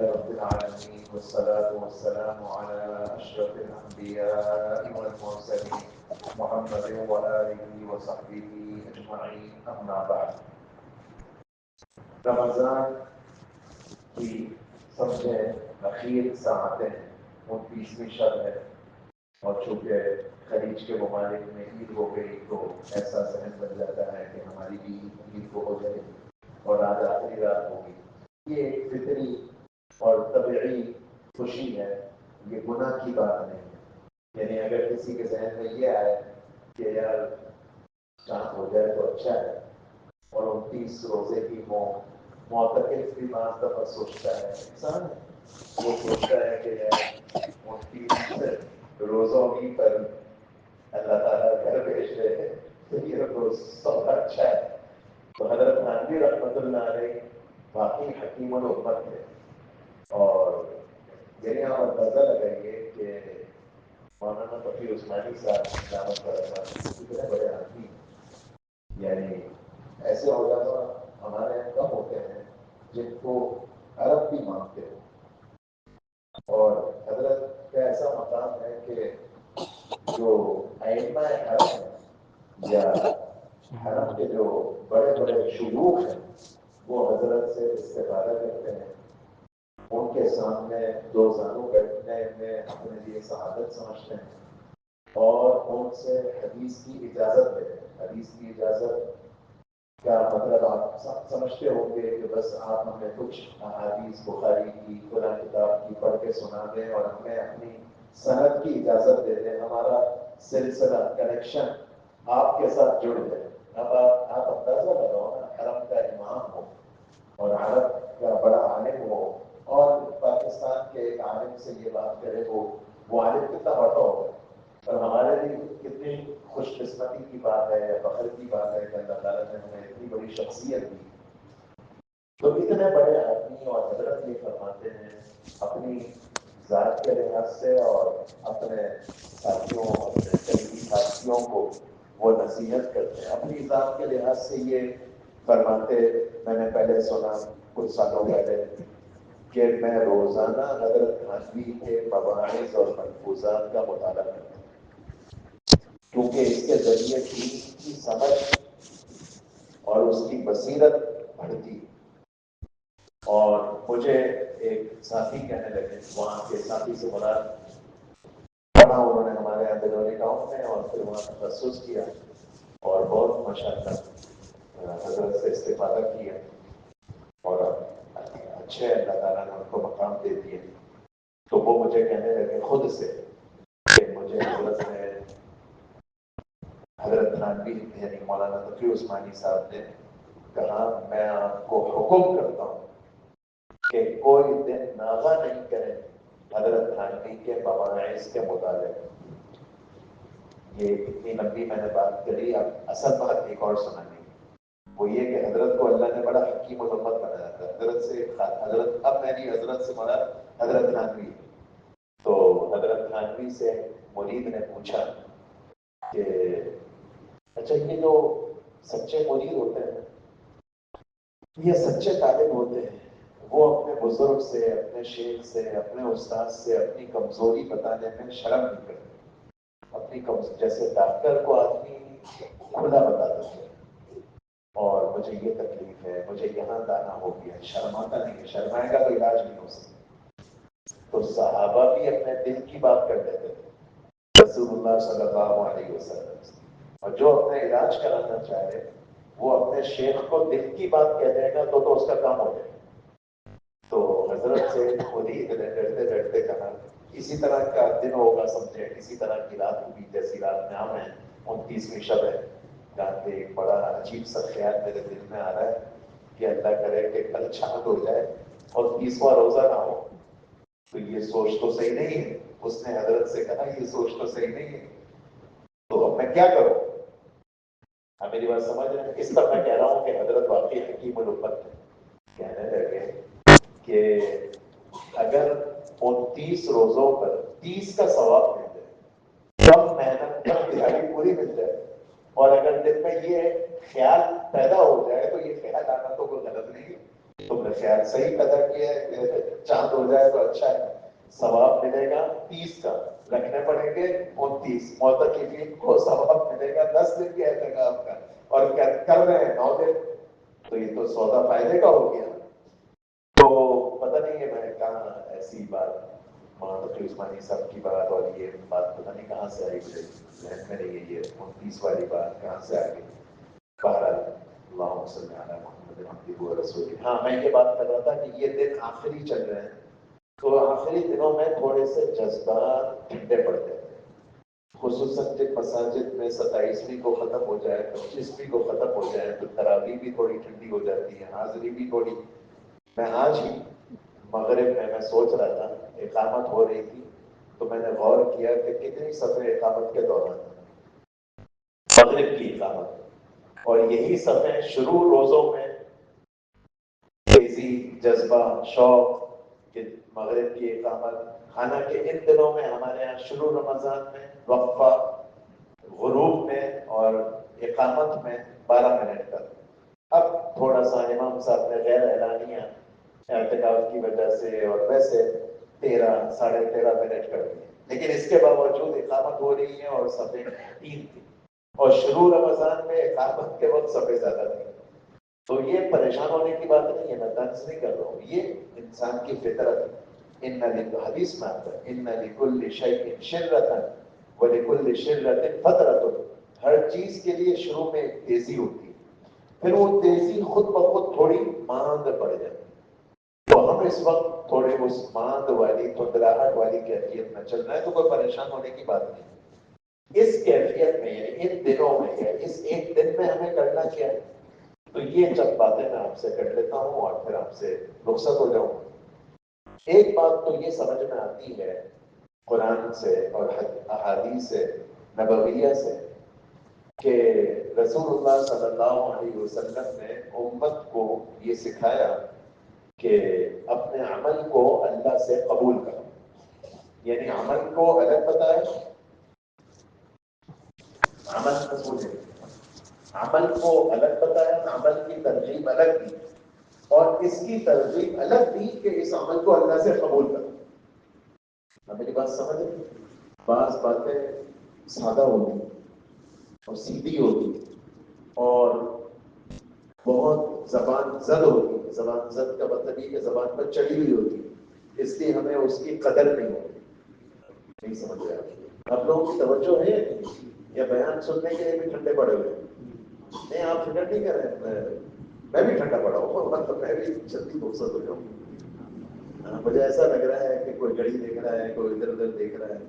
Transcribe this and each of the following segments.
رب العالمين والصلاة والسلام على أشرف الأنبياء والمرسلين محمد وآله وصحبه أجمعين أما بعد. رمضان کی سمجھے اخیر ساعتیں 29ویں شب ہے، اور چونکہ خلیج کے ممالک میں عید ہو گئی تو ایسا ذہن بن جاتا ہے کہ ہماری بھی عید کو ہو جائے اور آج آخری رات ہوگی. یہ ایک فطری اور طبعی خوشی ہے، یہ گناہ کی بات نہیں ہے. یعنی اگر کسی کے ذہن میں یہ آئے کہ یار چاند ہو جائے تو اچھا ہے، اور 29 روزے کی معتکف بھی بعض دفعہ سوچتا ہے، انسان وہ سوچتا ہے کہ یار 29 روزوں کی پر اللہ تعالیٰ گھر بھیج رہے ہیں تو یہ روز سودا اچھا ہے. تو حضرت تھانوی رحمۃ اللہ علیہ واقعی حکیم الامت ہے. اور یعنی آپ اندازہ لگائیے کہ مولانا تقی عثمانی صاحب دعوت برکات کتنے بڑے آدمی ہیں. یعنی ایسے علماء ہمارے یہاں کم ہوتے ہیں جن کو عرب بھی مانتے ہو. اور حضرت کا ایسا مقام ہے کہ جو ائمہ حرم ہیں یا حرم کے جو بڑے بڑے شیوخ ہیں وہ حضرت سے استفادہ کرتے ہیں. ان کے سامنے دو زانوں بیٹھنے میں اپنے لیے سعادت سمجھتے ہیں اور ان سے حدیث کی اجازت لیتے ہیں. حدیث کی اجازت کا مطلب آپ سمجھتے ہوں گے کہ بس آپ ہمیں کچھ احادیث بخاری کی قرآن کتاب کی پڑھ کے سنا دیں اور ہمیں اپنی صنعت کی اجازت دے دیں، ہمارا سلسلہ کنیکشن آپ کے ساتھ جڑ جائے. اب آپ اندازہ لگاؤ نا، حرم کا امام ہو اور عرب کا بڑا عالم ہو اور پاکستان کے ایک عالم سے یہ بات کرے، وہ عالم کتنا بڑا ہوگا. اور ہمارے لیے کتنی خوش قسمتی کی بات ہے یا فخر کی بات ہے کہ اللہ تعالیٰ نے ہمیں اتنی بڑی شخصیت دی. تو اتنے بڑے آدمی اور حضرت یہ فرماتے ہیں اپنی ذات کے لحاظ سے اور اپنے ساتھیوں اپنے قریبی ساتھیوں کو وہ نصیحت کرتے ہیں. اپنی ذات کے لحاظ سے یہ فرماتے، میں نے پہلے سنا کچھ سالوں پہلے کہ میں روزانہ حضرت تھانوی کے مواعظ اور ملفوظات کا مطالعہ کرتا ہوں، کیونکہ اس کے ذریعے دین کی سمجھ اور اس کی بصیرت بڑھتی. اور مجھے ایک ساتھی کہنے لگے، وہاں کے ساتھی سے مراد پڑھا انہوں نے ہمارے یہاں بلوری گاؤں میں اور پھر وہاں تخصص کیا اور بہت ماشاءاللہ حضرت سے استفادہ کیا اور اچھے اللہ تعالیٰ نے ان کو مقام دے دیے. تو وہ مجھے کہنے لگے خود سے کہ مجھے حضرت تھانوی یعنی مولانا تقی عثمانی صاحب نے کہا، میں آپ کو حکم کرتا ہوں کہ کوئی دن ناغہ نہیں کرے حضرت تھانوی کے مواعظ کے مطابق. یہ اتنی لمبی میں نے بات کری، اب اصل بات ایک اور سنانی، وہ یہ کہ حضرت کو اللہ نے بڑا حکیم الامت بنایا تھا. حضرت اب میری حضرت سے مراد حضرت تھانوی. تو حضرت تھانوی سے مرید نے پوچھا کہ اچھا یہ جو سچے مرید ہوتے ہیں، یہ سچے طالب ہوتے ہیں، وہ اپنے بزرگ سے، اپنے شیخ سے، اپنے استاد سے اپنی کمزوری بتانے میں شرم نہیں کرتے. اپنی جیسے ڈاکٹر کو آدمی کھلا بتا دیتے ہیں اور مجھے یہ تکلیف ہے، مجھے یہاں دانا ہو گیا، شرماتا نہیں ہے، شرمائے گا تو علاج نہیں ہو سکتا. تو صحابہ بھی اپنے دل کی بات کر دیتے تھے رسول اللہ صلی اللہ علیہ وسلم سے. اور جو اپنا علاج کرانا چاہے وہ اپنے شیخ کو دل کی بات کہہ دے گا تو اس کا کام ہو جائے. تو حضرت سے مرید نے ڈرتے ڈرتے کہا، اسی طرح کا دن ہوگا سمجھے، اسی طرح کی رات ہوگی جیسی رات میں ہم ہیں، 29ویں شب ہے. جانتے ایک بڑا عجیب سا خیال میرے دل میں آ رہا ہے کہ اللہ کرے کہ کل چاند ہو جائے اور 30واں روزہ نہ ہو. تو یہ سوچ تو صحیح نہیں ہے. اس نے حضرت سے کہا یہ سوچ تو صحیح نہیں ہے، تو اب میں کیا کروں؟ آپ میری بات سمجھ رہے ہیں؟ اس طرح میں کہہ رہا ہوں کہ حضرت واقعی حکیم الامت ہے. کہنے لگے کہ اگر 29 روزوں پر 30 کا ثواب مل جائے، کم محنت کم دہاڑی پوری مل جائے، اور اگر دل میں یہ خیال پیدا ہو جائے تو یہ خیال آنا تو کوئی غلط نہیں ہے. تم نے خیال صحیح پیدا کیا ہے کہ چاند ہو جائے تو اچھا ہے، ثواب ملے گا 30 کا، رکھنے پڑیں گے 29، معتکفین کو ثواب ملے گا 10 دن کے اعتکاف کا، اور کر رہے ہیں 9 دن، تو یہ تو سودا فائدے کا ہو گیا۔ تو پتہ نہیں ہے میں کہاں ایسی بات، مولانا تقی عثمانی صاحب کی بات اور یہ بات پتہ نہیں کہاں سے آئی، مجھے ذہن میں نہیں ہے یہ 29 والی بات کہاں سے آ گئی۔ بہرحال اللہم صلی علی محمد عبدہ و رسولہ۔ ہاں میں یہ بات کر رہا تھا کہ یہ دن آخری چل رہے ہیں، تو آخری دنوں میں تھوڑے سے جذبات ٹھنڈے پڑتے ہیں، خصوصاً جن مساجد میں 27ویں کو ختم ہو جائے، 25ویں کو ختم ہو جائے تو تراویح بھی تھوڑی ٹھنڈی ہو جاتی ہے، حاضری بھی تھوڑی۔ میں آج ہی مغرب میں سوچ رہا تھا، اقامت ہو رہی تھی تو میں نے غور کیا کہ کتنی صفحے اقامت کے دوران مغرب کی اقامت، اور یہی صفحے شروع روزوں میں تیزی، جذبہ، شوق کہ مغرب کی اقامت، حالانکہ ان دنوں میں ہمارے یہاں شروع رمضان میں وقفہ، غروب میں اور اقامت میں 12 منٹ کا، اب تھوڑا سا امام صاحب نے غیر اعلانیہ اعتکاف کی وجہ سے اور ویسے 13 ساڑھے 13 منٹ کر دیے، لیکن اس کے باوجود اقامت ہو رہی ہے اور صفحے 3 تھی، اور شروع رمضان میں اقامت کے وقت صفحے زیادہ تھی۔ تو یہ پریشان ہونے کی بات نہیں ہے، میں طنز نہیں کر رہا ہوں، یہ انسان کی فطرت ہے۔ حدیث میں آتا ہے ان لکل شیء شرۃ ولکل شرۃ فترۃ، ہر چیز کے لیے شروع میں ایک تیزی ہوتی ہے، پھر وہ تیزی خود بخود تھوڑی ماند پڑ جاتی ہے، تو ہم اس وقت تھوڑے اس ماند والی تھندراہٹ والی کیفیت میں چل رہے ہیں، تو کوئی پریشان ہونے کی بات نہیں۔ اس کیفیت میں یعنی ان دنوں میں یا اس ایک دن میں ہمیں کرنا کیا ہے، تو یہ چند باتیں میں آپ سے کر لیتا ہوں اور پھر آپ سے رخصت ہو جاؤں۔ ایک بات تو یہ سمجھ میں آتی ہے قرآن سے اور احادیث نبویہ سے کہ رسول اللہ صلی اللہ علیہ وسلم نے امت کو یہ سکھایا کہ اپنے عمل کو اللہ سے قبول کرو، یعنی عمل کو الگ بتایا، عمل کو الگ بتایا، عمل کی ترغیب الگ دی، اور اس کی ترغیب الگ دی کہ اس عمل کو اللہ سے قبول کرو۔ اب میری بات سمجھ رہے؟ بعض باتیں سادہ ہوتی اور سیدھی ہوتی اور بہت زبان زد ہوتی، زبان زد کا مطلب یہ کہ زبان پر چڑھی ہوئی ہوتی، اس لیے ہمیں اس کی قدر نہیں ہوتی۔ نہیں سمجھ رہے آپ لوگوں کی توجہ ہے یا بیان سننے کے لیے بھی ٹھنڈے پڑے ہوئے؟ نہیں آپ فکر نہیں کر رہے، میں بھی ٹھنڈا پڑا ہوں، مطلب میں بھی جلدی رخصت ہو جاؤں۔ مجھے ایسا لگ رہا ہے کہ کوئی گھڑی دیکھ رہا ہے، کوئی ادھر ادھر دیکھ رہا ہے،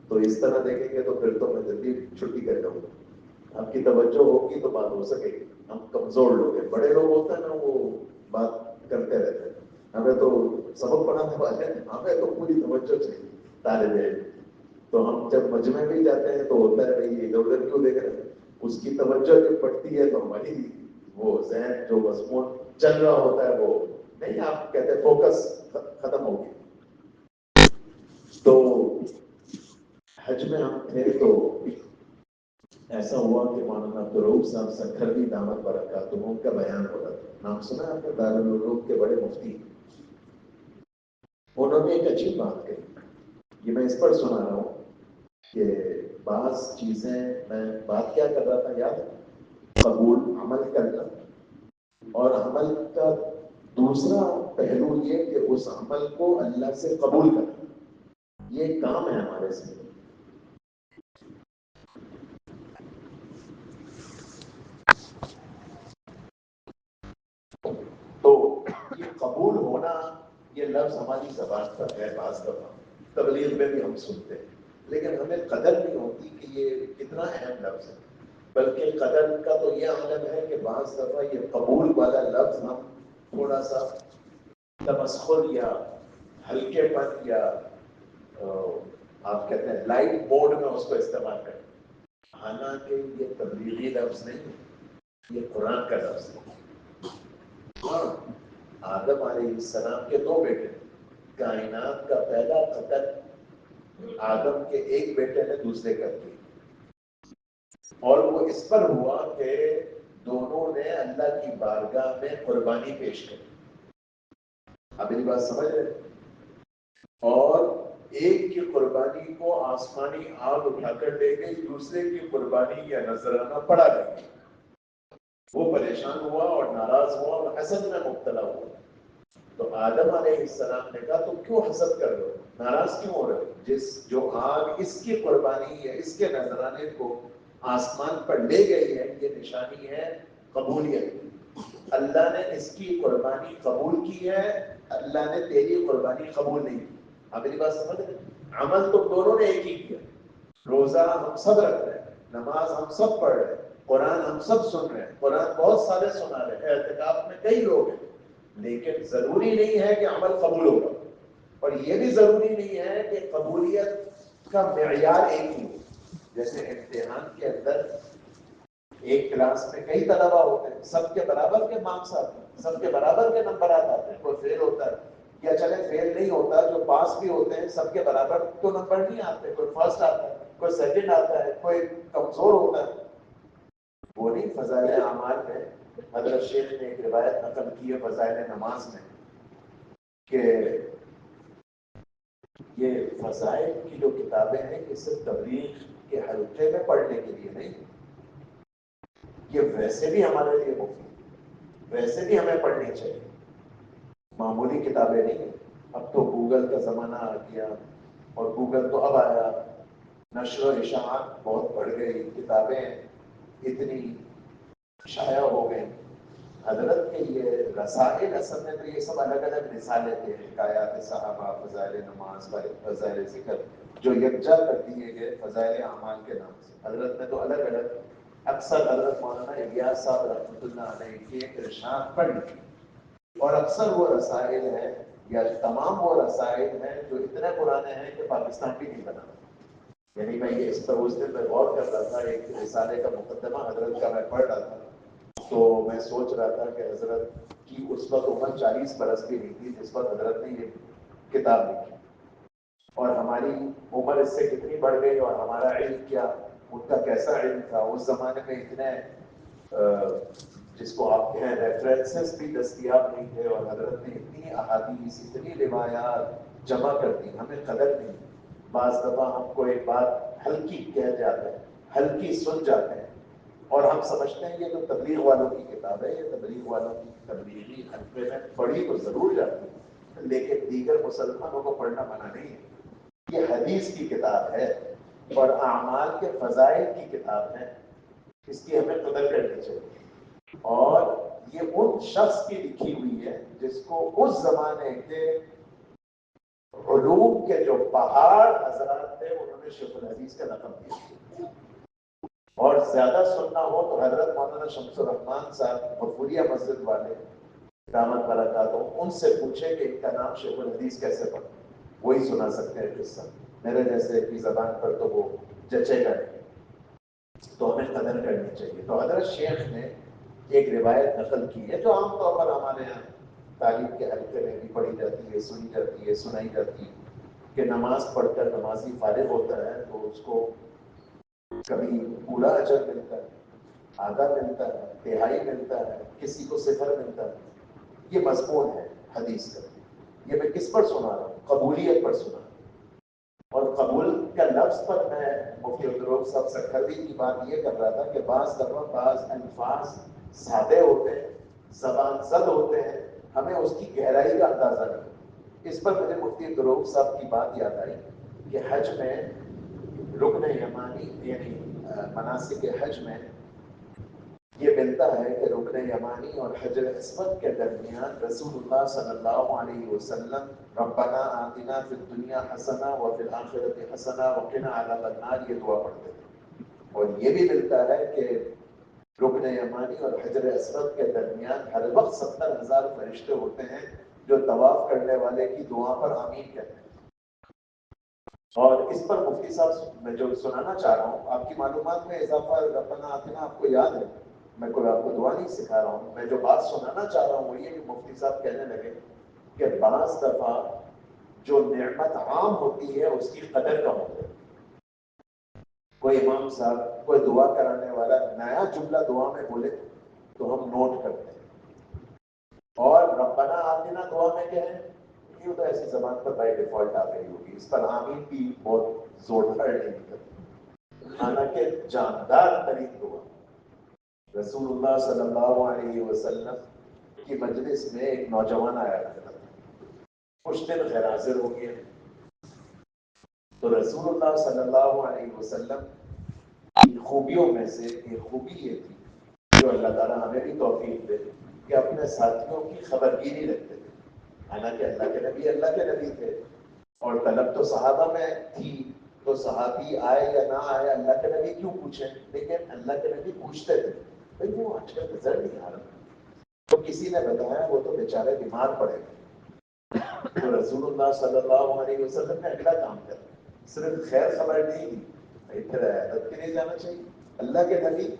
تو اس طرح دیکھیں گے تو پھر تو میں جلدی چھٹی کر جاؤں گا۔ آپ کی توجہ ہوگی تو بات ہو سکے گی۔ ہم کمزور لوگ ہیں، بڑے لوگ ہوتے ہیں نا وہ بات کرتے رہتے ہیں، ہمیں تو سبق پڑھانے والے ہیں، ہمیں تو پوری توجہ چاہیے طالب علم، تو ہم جب مجمع میں جاتے ہیں تو ہوتا ہے بھائی ادھر ادھر کیوں دیکھ رہے ہیں، اس کی توجہ جب پڑتی ہے تو ہماری وہ ذہن جو مضمون چل رہا ہوتا ہے وہ نہیں، آپ کہتے ہیں فوکس ختم ہو گیا۔ تو حج میں ہم تھے تو ایسا ہوا کہ مولانا عبدالرؤف صاحب سکھروی دامت برکاتہ کا بیان ہو رہا تھا، نام سنا آپ نے؟ دارالعلوم کے بڑے مفتی، انہوں نے ایک عجیب بات کہی، یہ میں اس پر سنا رہا ہوں کہ بعض چیزیں، میں بات کیا کر رہا تھا یاد ہے؟ قبول، عمل کرنا، اور عمل کا دوسرا پہلو یہ کہ اس عمل کو اللہ سے قبول کرنا، یہ کام ہے ہمارے سے۔ تو یہ قبول ہونا، یہ لفظ ہماری زبان پر ہے، بعض دفعہ تبلیغ میں بھی ہم سنتے ہیں، لیکن ہمیں قدر نہیں ہوتی کہ یہ کتنا اہم لفظ ہے، بلکہ قدر کا تو یہ عالم ہے کہ بعض دفعہ یہ قبول والا لفظ ہم تھوڑا سا تمسخر یا ہلکے پن یا آپ کہتے ہیں لائٹ موڈ میں اس کو استعمال کریں، حالانکہ یہ تبلیغی لفظ نہیں ہے، یہ قرآن کا لفظ ہے۔ ہاں، آدم علیہ السلام کے 2 بیٹے، کائنات کا پہلا قتل آدم کے ایک بیٹے نے دوسرے کر دی، اور وہ اس پر ہوا کہ دونوں نے اللہ کی بارگاہ میں قربانی پیش کی۔ اب میری بات سمجھ رہے ہیں؟ اور ایک کی قربانی کو آسمانی آگ اٹھا کر لے گئی، دوسرے کی قربانی یا نذرانہ پڑا لے گئی. وہ پریشان ہوا اور ناراض ہوا اور حسد میں مبتلا ہوا. تو آدم علیہ السلام نے کہا تم کیوں حسد کر رہے ہو، ناراض کیوں ہو رہے ہو؟ جو آگ اس کی قربانی یا اس کے نذرانے کو آسمان پر لے گئی ہے، یہ نشانی ہے قبولیت. اللہ نے اس کی قربانی قبول کی ہے، اللہ نے تیری قربانی قبول نہیں کی. آپ میری بات سمجھ رہے ہیں؟ عمل تو دونوں نے ایک ہی کیا. روزہ ہم سب رکھ رہے ہیں، نماز ہم سب پڑھ رہے ہیں، قرآن ہم سب سن رہے ہیں، قرآن بہت سارے سنا رہے ہیں، اعتکاف میں کئی لوگ ہیں، لیکن ضروری نہیں ہے کہ عمل قبول ہوگا. اور یہ بھی ضروری نہیں ہے کہ قبولیت کا معیار ایک ہی ہو. جیسے امتحان کے اندر ایک کلاس میں کئی طلبہ ہوتے ہیں، سب کے برابر کے مارکس آتے ہیں، سب کے برابر کے نمبرات آتے ہیں. کوئی فیل ہوتا ہے یا چلے فیل نہیں ہوتا، جو پاس بھی ہوتے ہیں سب کے برابر تو نمبر نہیں آتے. کوئی فرسٹ آتا ہے، کوئی سیکنڈ آتا ہے، کوئی کمزور ہوتا ہے. وہ نہیں. فضائل اعمال میں حضرت شیخ نے ایک روایت نقل کی ہے فضائل نماز میں کہ یہ فضائل کی جو کتابیں ہیں یہ صرف تبلیغ کے حلقے میں پڑھنے کے لیے نہیں، یہ ویسے بھی ہمارے لیے مفید، ویسے بھی ہمیں پڑھنی چاہیے. معمولی کتابیں نہیں. اب تو گوگل کا زمانہ آ گیا، اور گوگل تو اب آیا، نشر و اشاعت بہت بڑھ گئی، کتابیں اتنی شائع ہو گئی. حضرت کے یہ رسائل اصل میں تو یہ سب الگ الگ رسالے تھے، حکایات صحابہ، فضائل نماز، فضائل ذکر، جو یکجا کر دیے گئے فضائل اعمال کے نام سے. حضرت نے تو الگ الگ، اکثر حضرت مولانا الیاس صاحب رحمۃ اللہ علیہ کے ارشاد پر لکھی. اور اکثر وہ رسائل ہیں یا تمام وہ رسائل ہیں جو اتنے پرانے ہیں کہ پاکستان بھی نہیں بنا. یعنی میں یہ اس پر اس دن میں غور کر رہا تھا، ایک رسالے کا مقدمہ حضرت کا میں پڑھ رہا تھا، تو میں سوچ رہا تھا کہ حضرت کی اس وقت عمر 40 برس بھی نہیں تھی جس وقت حضرت نے یہ کتاب لکھی، اور ہماری عمر اس سے کتنی بڑھ گئی، اور ہمارا علم کیا، ان کا کیسا علم تھا. اس زمانے میں اتنے جس کو آپ کہیں ریفرنسز بھی دستیاب نہیں تھے، اور حضرت نے اتنی احادیث، اتنی روایات جمع کر دی، ہمیں قدر نہیں. بعض دفعہ ہم کو ایک بات ہلکی کہہ جاتے ہیں، ہلکی سن جاتے ہیں، اور ہم سمجھتے ہیں یہ تو تبلیغ والوں کی کتاب ہے، یہ تبلیغ والوں کی تبلیغی حلقے میں پڑھی تو ضرور جاتی ہے، لیکن دیگر مسلمانوں کو پڑھنا منع نہیں ہے. یہ حدیث کی کتاب ہے اور اعمال کے فضائل کی کتاب ہے، اس کی ہمیں قدر کرنی چاہیے. اور یہ ان شخص کی لکھی ہوئی ہے جس کو اس زمانے کے علوم کے جو پہاڑ حضرات تھے انہوں نے شیخ الحدیث کا لقب دیا. اور زیادہ سننا ہو تو حضرت مولانا شمس الرحمان صاحب غفوریہ مسجد والے دامت برکاتہ، ان سے پوچھے کہ ان کا نام شیخ الحدیث کیسے پڑا، وہی سنا سکتے ہیں قصہ. میرے جیسے کی زبان پر تو وہ جچے گا نہیں. تو ہمیں قدر کرنی چاہیے. تو حضرت شیخ نے ایک روایت نقل کی ہے جو عام طور پر ہمارے یہاں تعلیم کے حلقے میں بھی پڑھی جاتی ہے، سنی جاتی ہے، سنائی جاتی ہے، کہ نماز پڑھ کر نمازی فارغ ہوتا ہے تو اس کو کبھی پورا اجر ملتا ہے، آدھا ملتا ہے، تہائی ملتا ہے، کسی کو صفر ملتا ہے. یہ مضمون ہے حدیث کا. یہ میں کس پر سنا رہا ہوں؟ قبولیت پر سنا. اور قبول کا لفظ پر میں مفتی عبدالرؤف صاحب سکھروی کی بات یہ کر رہا تھا کہ بعض دفعہ بعض الفاظ سادے ہوتے ہیں، زبان زد ہوتے ہیں، ہمیں اس کی گہرائی کا اندازہ نہیں. اس پر مجھے مفتی عبدالرؤف صاحب کی بات یاد آئی کہ حج میں رکن یمانی یعنی مناسک حج میں یہ ملتا ہے کہ رکن یمانی اور حجر اسود کے درمیان رسول اللہ صلی اللہ علیہ وسلم ربنا آتنا فی الدنیا حسنہ وفی الآخرۃ حسنہ وقنا عذاب النار یہ دعا پڑھتے ہیں. اور یہ بھی ملتا ہے کہ رکن یمانی اور حجر اسود کے درمیان ہر وقت 70,000 فرشتے ہوتے ہیں جو طواف کرنے والے کی دعا پر آمین کہتے ہیں. اور اس پر مفتی صاحب میں جو سنانا چاہ رہا ہوں، آپ کی معلومات میں اضافہ ربنا آتنا آپ کو یاد ہے، میں کوئی آپ کو دعا نہیں سکھا رہا ہوں. میں جو بات سنانا چاہ رہا ہوں وہ یہ کہ مفتی صاحب کہنے لگے کہ بعض دفعہ جو نعمت عام ہوتی ہے اس کی قدر کم ہوتی ہے. کوئی امام صاحب، کوئی دعا کرانے والا نیا جملہ دعا میں بولے تو ہم نوٹ کرتے ہیں، اور ربنا آتنا دعا میں کیا ہے؟ یہ تو ایسی زبان پر بائی ڈیفالٹ آ گئی ہوگی، اس پر آمین بھی بہت زوردار نہیں نکلتی، حالانکہ جاندار ترین دعا رسول اللہ صلی اللہ علیہ وسلم کی مجلس میں ایک نوجوان آیا کرتا تھا، کچھ دن غیر حاضر ہو گیا، تو رسول اللہ صلی اللہ علیہ وسلم کی خوبیوں میں سے ایک خوبی یہ تھی، جو اللہ تعالیٰ ہمیں بھی توفیق دے، کہ اپنے ساتھیوں کی خبرگیری رکھتے تھے، حالانکہ اللہ کے نبی تھے، اور طلب تو صحابہ میں تھی، تو صحابی آئے یا نہ آئے اللہ کے نبی کیوں پوچھیں، لیکن اللہ کے نبی پوچھتے تھے بھائی وہ آج کل نظر نہیں آ رہا، تو کسی نے بتایا وہ تو بیچارے بیمار پڑے گئے، تو رسول اللہ صلی اللہ علیہ وسلم نے اگلا کام کرا، صرف خیر خبر نہیں دی، پھر عیادت کے لیے جانا چاہیے، اللہ کے نبی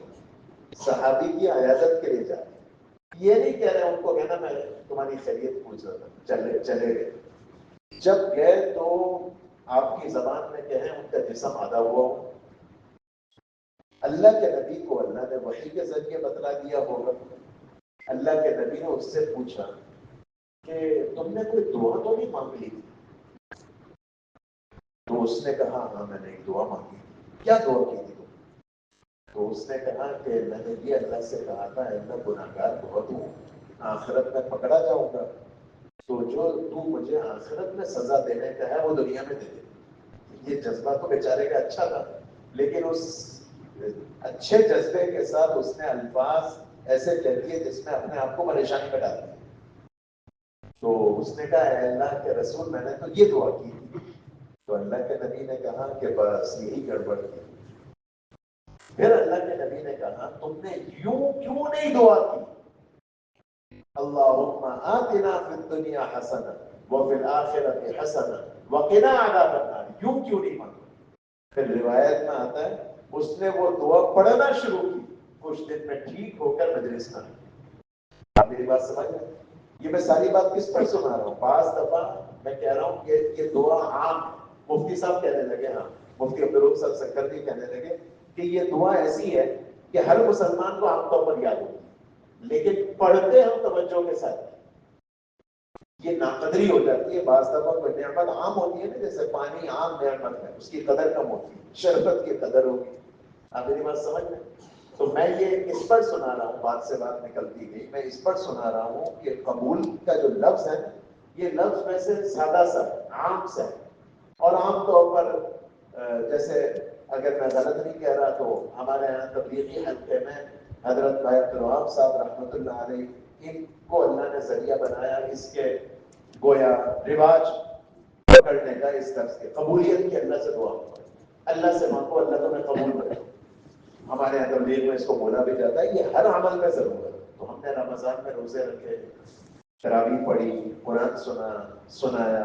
صحابی کی عیادت کے لیے جاتے، یہ نہیں کہہ رہے ان کو کہنا میں تمہاری خیریت پوچھ رہا تھا، چلے گئے، جب گئے تو آپ کی زبان میں کہیں ان کا جسم آدھا ہوا ہو، اللہ کے نبی کو اللہ نے وحی کے ذریعے بتلا دیا ہوگا، اللہ کے نبی نے اس سے پوچھا کہ تم نے کوئی دعا تو نہیں مانگ لی، تو اس نے کہا ہاں میں نے ایک دعا مانگی، کیا دعا کی تھی؟ تو اس نے کہا کہ میں نے یہ اللہ سے کہا تھا اللہ گناہگار بہت ہوں، آخرت میں پکڑا جاؤں گا، تو جو تو مجھے آخرت میں سزا دینے کا ہے وہ دنیا میں دے دے۔ یہ جذبہ تو بیچارے کا اچھا تھا، لیکن اس اچھے جذبے کے ساتھ اس نے الفاظ ایسے کہہ دیے جس میں اپنے آپ کو پریشانی میں ڈال دیا، تو اس نے کہا اے اللہ کے رسول میں نے تو یہ دعا کی تھی، تو اللہ کے نبی نے کہا کہ بس یہی گڑبڑ کی، پھر اللہ کے نبی نے کہا تم نے یوں کیوں نہیں دعا کی، اللہم آتنا فی الدنیا حسنہ وفی الآخرۃ حسنہ وقنا عذاب النار، یوں کیوں نہیں مانگا؟ پھر روایت میں آتا ہے اس نے وہ دعا پڑھنا شروع کی، کچھ دن میں ٹھیک ہو کر مجلس میں آیا۔ آپ میری بات سمجھ رہے ہیں؟ یہ میں ساری بات کس پر سنا رہا ہوں؟ بعض دفعہ میں کہہ رہا ہوں کہ یہ دعا عام، مفتی صاحب کہنے لگے، ہاں مفتی عبدالرؤف صاحب سکردی کہنے لگے کہ یہ دعا ایسی ہے کہ ہر مسلمان کو عام طور پر یاد ہوتی ہے، لیکن پڑھتے ہم توجہ کے ساتھ یہ ناقدری ہو جاتی ہے، بعض دفعہ کوئی نعمت عام ہوتی ہے نا، جیسے پانی عام نعمت ہے، اس کی قدر کم ہوتی ہے، شربت کی قدر ہوگی، آپ میری بات سمجھ میں؟ تو میں یہ اس پر سنا رہا ہوں، بات سے بات نکلتی گئی، میں اس پر سنا رہا ہوں کہ قبول کا جو لفظ ہے یہ لفظ میں سے سادہ سا عام سا ہے، اور عام طور پر جیسے اگر میں غلط نہیں کہہ رہا تو ہمارے یہاں تبلیغی حلقے میں حضرت بھائی عبدالوہاب صاحب رحمۃ اللہ علیہ، ان کو اللہ نے ذریعہ بنایا اس کے گویا رواج پکڑنے کا، اس طرح کے قبولیت کی اللہ سے دعا مانگو، اللہ سے مانگو اللہ تمہیں قبول کرے، ہمارے یہاں تبلیغ میں اس کو بولا بھی جاتا ہے، یہ ہر عمل میں ضرورت ہے، تو ہم نے رمضان میں روزے رکھے، تراویح پڑھی، قرآن سنایا،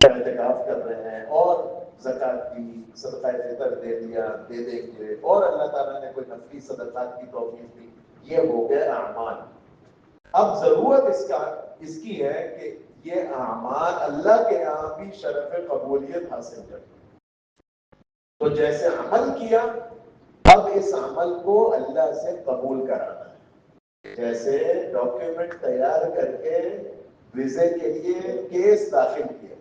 اعتکاف کر رہے ہیں، اور زکوٰۃ دی، صدقہ فطر دے دیا، دے دیں گے، اور اللہ تعالیٰ نے کوئی نفلی صدقات کی توفیق دی، یہ ہو گئے اعمال۔ اب ضرورت اس کی ہے کہ یہ اعمال اللہ کے یہاں بھی شرف قبولیت حاصل کریں، تو جیسے عمل کیا اب اس عمل کو اللہ سے قبول کرانا ہے، جیسے ڈاکیومنٹ تیار کر کے ویزے کے لیے کیس داخل کیا،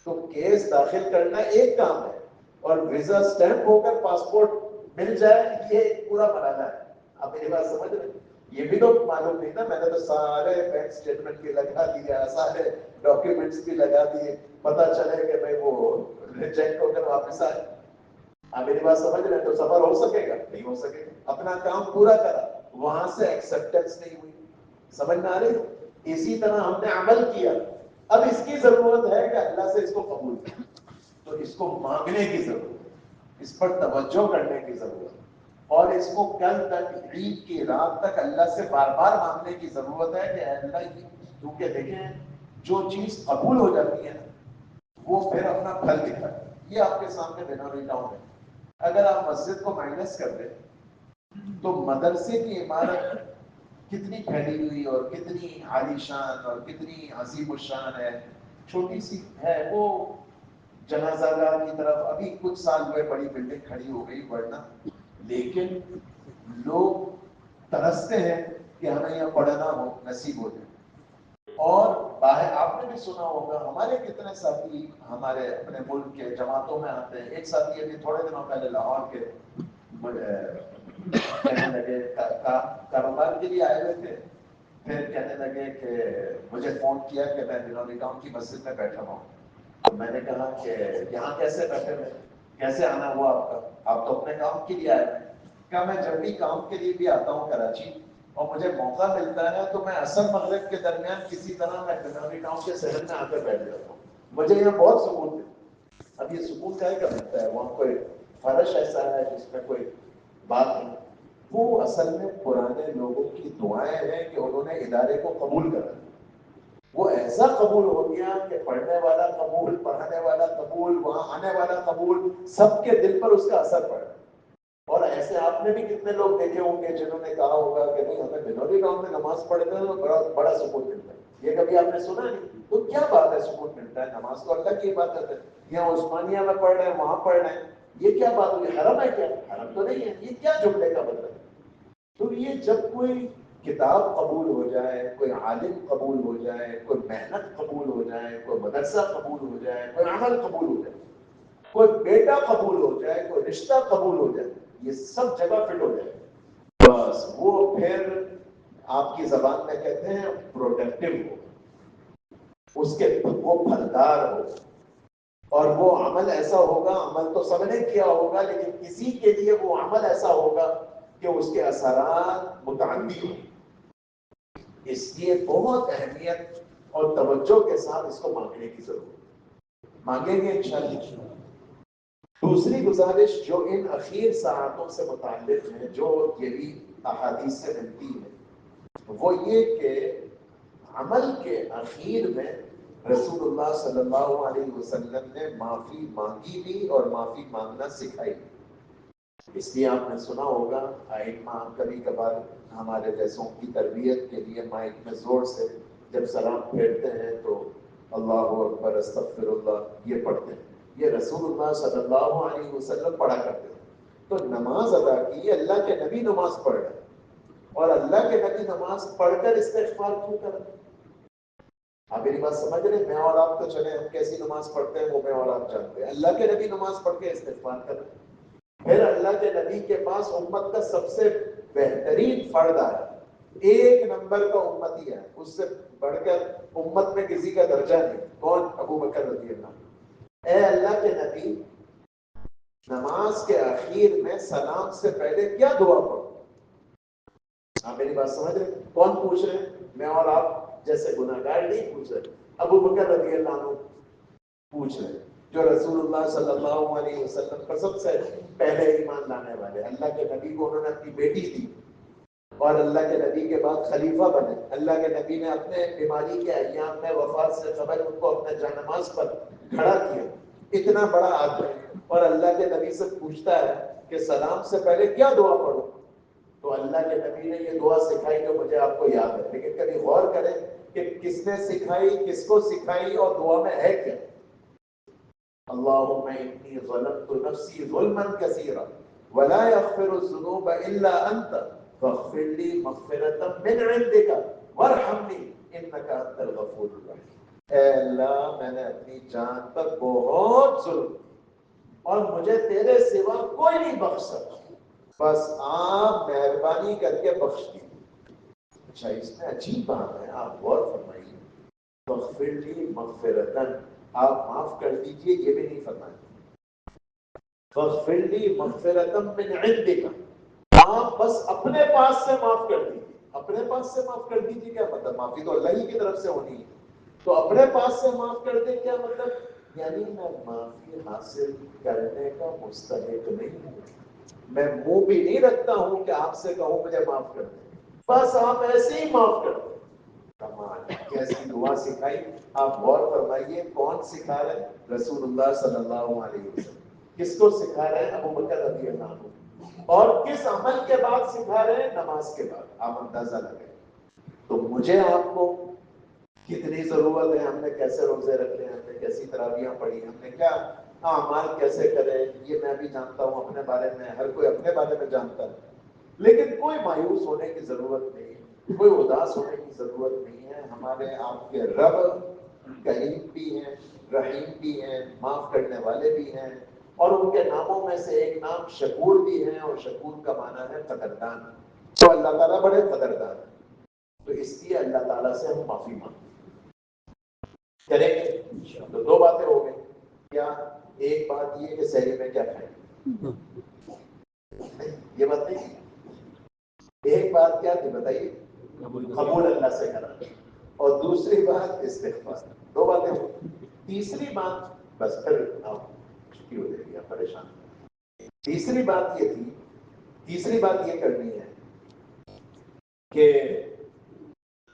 تو کیس داخل کرنا ایک کام ہے، اور ویزا سٹیمپ ہو کر پاسپورٹ مل جائے یہ ایک پورا بنانا ہے، آپ میری بات سمجھ رہے ہیں؟ یہ بھی تو معلوم نہیں نا، میں نے تو سارے بینک اسٹیٹمنٹ بھی لگا دیا، سارے ڈاکیومنٹس بھی لگا دیے، پتہ چلے کہ بھائی وہ ریجیکٹ ہو کر واپس آئے، آپ میری بات سمجھ رہے ہیں؟ تو سفر ہو سکے گا؟ نہیں ہو سکے گا، اپنا کام پورا کرا، وہاں سے ایکسپٹنس نہیں ہوئی، سمجھ میں آ رہی؟ اسی طرح ہم نے عمل کیا، اب اس کی ضرورت ہے کہ اللہ سے اس کو قبول کریں، تو اس کو مانگنے کی ضرورت ہے، اس پر توجہ کرنے کی ضرورت ہے، اور اس کو کل تک عید کی رات تک اللہ سے بار بار مانگنے کی ضرورت ہے کہ اے اللہ، کیونکہ دیکھیں جو چیز قبول ہو جاتی ہے وہ پھر اپنا پھل دکھاتا ہے، یہ آپ کے سامنے بنا ریٹاؤن ہے، اگر آپ مسجد کو مائنس کر دیں تو مدرسے کی عمارت کتنی پھیلی ہوئی اور کتنی عالی شان اور کتنی عظیم الشان ہے، چھوٹی سی ہے، وہ جنازہ گاہ کی طرف ابھی کچھ سال ہوئے بڑی بلڈنگ کھڑی ہو گئی، ورنہ لیکن لوگ ترستے ہیں کہ ہمیں یہاں پڑھنا ہو، نصیب ہو جائے، اور باہر آپ نے بھی سنا ہوگا، ہمارے کتنے ساتھی ہمارے اپنے ملک کے جماعتوں میں آتے ہیں. ایک ساتھی ابھی تھوڑے دنوں پہلے لاہور کے کہنے لگے کاروبار کے لیے آئے ہوئے تھے، پھر کہنے لگے کہ مجھے فون کیا کہ میں بنولی ٹاؤن کی مسجد میں بیٹھا ہوں. تو میں نے کہا کہ یہاں کیسے بیٹھے ہوئے، کیسے آنا ہوا آپ کا، آپ تو اپنے کام کے لیے آئے ہیں. کہا میں جب بھی کام کے لیے بھی آتا ہوں کراچی اور مجھے موقع ملتا ہے تو میں عصر مغرب کے درمیان کسی طرح میں بنولی ٹاؤن کے شہر میں آ کر بیٹھ جاتا ہوں. مجھے یہاں بہت سکون ملتا ہے. اب یہ سکون کیا ملتا ہے، وہاں کوئی فرش ایسا ہے جس میں کوئی بات نہیں. وہ اصل میں پرانے لوگوں کی دعائیں ہیں کہ انہوں نے ادارے کو قبول کرا. وہ ایسا قبول ہو گیا کہ پڑھنے والا قبول، پڑھانے والا قبول، وہاں آنے والا قبول، سب کے دل پر اس کا اثر پڑا. اور ایسے آپ نے بھی کتنے لوگ دیکھے ہوں گے جنہوں نے کہا ہوگا کہ نہیں ہمیں بنولی ٹاؤن میں نماز پڑھتے ہیں تو بڑا سکون ملتا ہے. یہ کبھی آپ نے سنا نہیں؟ تو کیا بات ہے سکون ملتا ہے، نماز تو اللہ کی عبادت ہے. یہاں عثمانیہ میں پڑھ رہے ہیں، وہاں پڑھ رہے ہیں، یہ کیا بات ہوئی، حرم ہے کیا؟ حرم تو نہیں ہے. یہ کیا جملے کا مطلب ہے؟ تو یہ جب کوئی کتاب قبول ہو جائے، کوئی عالم قبول ہو جائے، کوئی محنت قبول ہو جائے، کوئی مدرسہ قبول ہو جائے، کوئی عمل قبول ہو جائے، کوئی بیٹا قبول ہو جائے، کوئی رشتہ قبول ہو جائے، یہ سب جگہ فٹ ہو جائے، بس وہ پھر آپ کی زبان میں کہتے ہیں پروڈکٹیو ہو، اس کے وہ پھلدار ہو، اور وہ عمل ایسا ہوگا. عمل تو سب نے کیا ہوگا لیکن کسی کے لیے وہ عمل ایسا ہوگا کہ اس کے اثرات متعدی ہوں. اس لیے بہت اہمیت اور توجہ کے ساتھ اس کو مانگنے کی ضرورت ہے. مانگیں گے انشاءاللہ. دوسری گزارش جو ان اخیر ساعتوں سے متعلق ہے، جو یہ بھی احادیث سے ملتی ہے، وہ یہ کہ عمل کے اخیر میں رسول اللہ صلی اللہ علیہ وسلم نے معافی مانگی بھی اور معافی مانگنا سکھائی. اس لیے آپ نے سنا ہوگا ائمہ کبھی کبھار ہمارے جیسوں کی تربیت کے لیے مائک میں زور سے جب سلام پھیرتے ہیں تو اللہ اکبر استغفر اللہ یہ پڑھتے ہیں. یہ رسول اللہ صلی اللہ علیہ وسلم پڑھا کرتے ہیں. تو نماز ادا کی، اللہ کے نبی نماز پڑھ رہے ہیں، اور اللہ کے نبی نماز پڑھ کر استغفار کیوں کر رہے ہیں؟ آپ میری بات سمجھ رہے ہیں؟ میں اور آپ تو چلے ہم کیسی نماز پڑھتے ہیں وہ میں اور آپ جانتے ہیں. اللہ کے نبی نماز پڑھ کے استغفار کر رہے ہیں. پھر اللہ کے نبی کے پاس امت کا سب سے بہترین فرد آیا، ایک نمبر کا امتی ہے، اس سے بڑھ کر امت میں کسی کا درجہ نہیں. کون؟ ابو بکر رضی اللہ عنہ. اے اللہ کے نبی، نماز کے اخیر میں سلام سے پہلے کیا دعا پڑھو؟ آپ میری بات سمجھ رہے ہیں؟ کون پوچھ رہے ہیں؟ میں اور آپ جیسے گناہگار نہیں پوچھ رہے، ابو بکر رضی اللہ عنہ پوچھ رہے، جو رسول اللہ صلی اللہ علیہ وسلم پر سب سے پہلے ایمان لانے والے. اللہ کے نبی کو انہوں نے اپنی بیٹی دی اور اللہ کے نبی کے بعد خلیفہ بنے. اللہ کے نبی نے اپنے بیماری کے ایام میں وفات سے قبل ان کو اپنے جانماز پر کھڑا کیا. اتنا بڑا آدمی اور اللہ کے نبی سے پوچھتا ہے کہ سلام سے پہلے کیا دعا پڑھو؟ تو اللہ کے نبی نے یہ دعا سکھائی جو مجھے آپ کو یاد ہے، لیکن کبھی غور کریں کہ کس نے سکھائی، کس کو سکھائی، اور دعا میں ہے کیا؟ اللهم إني ظلمت نفسي ظلما كثيرا ولا يغفر الذنوب إلا أنت فاغفر لي مغفرة من عندك وارحمني إنك أنت الغفور الرحيم. اے اللہ، میں نے اپنی جان پر بہت ظلم اور مجھے تیرے سوا کوئی نہیں بخش سکتا، بس آپ مہربانی کر کے بخش دیجیے. اچھا، اس میں عجیب بات ہے، آپ غور فرمائیے. فاغفر لی مغفرتن، آپ معاف کر دیجئے، یہ بھی نہیں فرمایا. فاغفر لی مغفرتن من عندک، آپ بس اپنے پاس سے معاف کر دیجئے. اپنے پاس سے معاف کر دیجئے کیا مطلب؟ معافی تو اللہ ہی کی طرف سے ہونی ہے. تو اپنے پاس سے معاف کر دے کیا مطلب؟ یعنی میں معافی حاصل کرنے کا مستحق نہیں ہوں، میں منہ بھی نہیں رکھتا ہوں کہ آپ سے کہوں مجھے معاف کر دیں، بس آپ ایسے ہی معاف کر دیں. کمال، کیسی دعا سکھائی. آپ غور فرمائیے کون سکھا رہے ہیں؟ رسول اللہ صلی اللہ علیہ وسلم. کس کو سکھا رہے ہیں؟ ابو بکر رضی اللہ عنہ. اور کس عمل کے بعد سکھا رہے ہیں؟ نماز کے بعد. آپ اندازہ لگائیں. تو مجھے آپ کو کتنی ضرورت ہے، ہم نے کیسے روزے رکھے ہیں، ہم نے کیسی تراویحیں پڑھی، ہم نے کیا اعمال کیسے کرے، یہ میں بھی جانتا ہوں اپنے بارے میں، ہر کوئی اپنے بارے میں جانتا ہے. لیکن کوئی مایوس ہونے کی ضرورت نہیں. کوئی اداس ہونے کی ضرورت نہیں ہے. ہمارے آپ کے رب کریم بھی ہیں، رحیم بھی ہیں، معاف کرنے والے بھی ہیں، اور ان کے ناموں میں سے ایک نام شکور بھی ہے، اور شکور کا معنی ہے قدردان. تو اللہ تعالیٰ بڑے قدردان ہیں. تو اس لیے اللہ تعالیٰ سے ہم معافی مانگیں کریں گے. تو دو باتیں ہو گئی. کیا ایک بات یہ کہ سحری میں کیا کھائیں؟ یہ بات نہیں. ایک بات کیا تھی بتائیے؟ قبول اللہ سے کرنا. اور دوسری بات استغفار. دو باتیں ہو. تیسری بات بس پھر آپ چھٹی ہو جائے گی، آپ پریشان. تیسری بات یہ کرنی ہے کہ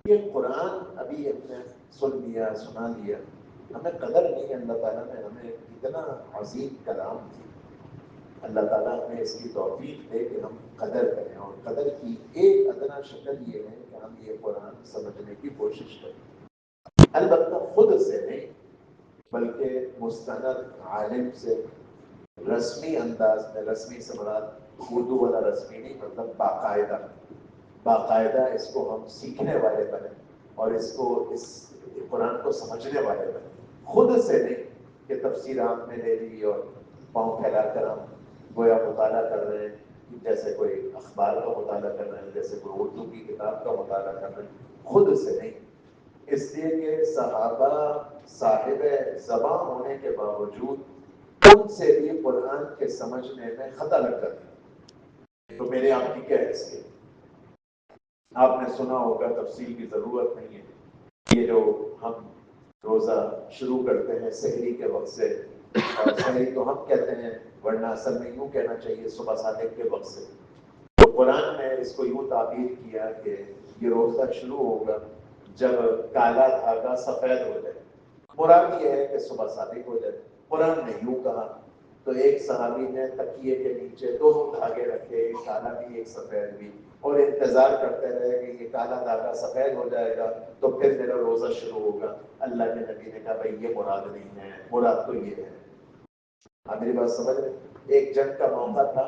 یہ قرآن ابھی ہم نے سنا لیا، ہمیں قدر نہیں. اللہ تعالیٰ نے ہمیں اتنا عظیم کلام دیا. اللہ تعالیٰ ہمیں اس کی توفیق دے کہ ہم قدر کریں، اور قدر کی ایک ادنا شکل یہ ہے کہ ہم یہ قرآن سمجھنے کی کوشش کریں. البتہ خود سے نہیں، بلکہ مستند عالم سے رسمی انداز میں. رسمی سے مراد اردو والا رسمی نہیں، مطلب باقاعدہ اس کو ہم سیکھنے والے بنے، اور اس قرآن کو سمجھنے والے بنے. خود سے نہیں کہ تفسیرات میں لے لی اور پاؤں پھیلا کر ہم گویا مطالعہ کر رہے ہیں، جیسے کوئی اخبار کا مطالعہ کر رہے ہیں، جیسے کوئی اردو کی کتاب کا مطالعہ کر رہے ہیں. خود سے نہیں. اس لیے کہ صحابہ صاحب زباں ہونے کے باوجود ان سے بھی قرآن کے سمجھنے میں خطا لگ جاتا ہے. تو میرے آپ کی کیا حیثیت؟ آپ نے سنا ہوگا، تفصیل کی ضرورت نہیں ہے. یہ جو ہم روزہ شروع کرتے ہیں سحری کے وقت سے، اور سحری تو ہم کہتے ہیں ورنہ اصل میں یوں کہنا چاہیے صبح صادق کے وقت سے. تو قرآن نے اس کو یوں تعبیر کیا کہ یہ روزہ شروع ہوگا جب کالا دھاگا سفید ہو جائے. مراد یہ ہے کہ صبح صادق ہو جائے. قرآن نے یوں کہا. تو ایک صحابی نے تکیے کے نیچے دونوں دھاگے رکھے، ایک کالا بھی ایک سفید بھی، اور انتظار کرتے رہے کہ یہ کالا دھاگا سفید ہو جائے گا تو پھر میرا روزہ شروع ہوگا. اللہ کے نبی نے کہا بھائی یہ مراد نہیں ہے، مراد تو یہ ہے. آپ میری بات سمجھ رہے؟ ایک جنگ کا موقع تھا،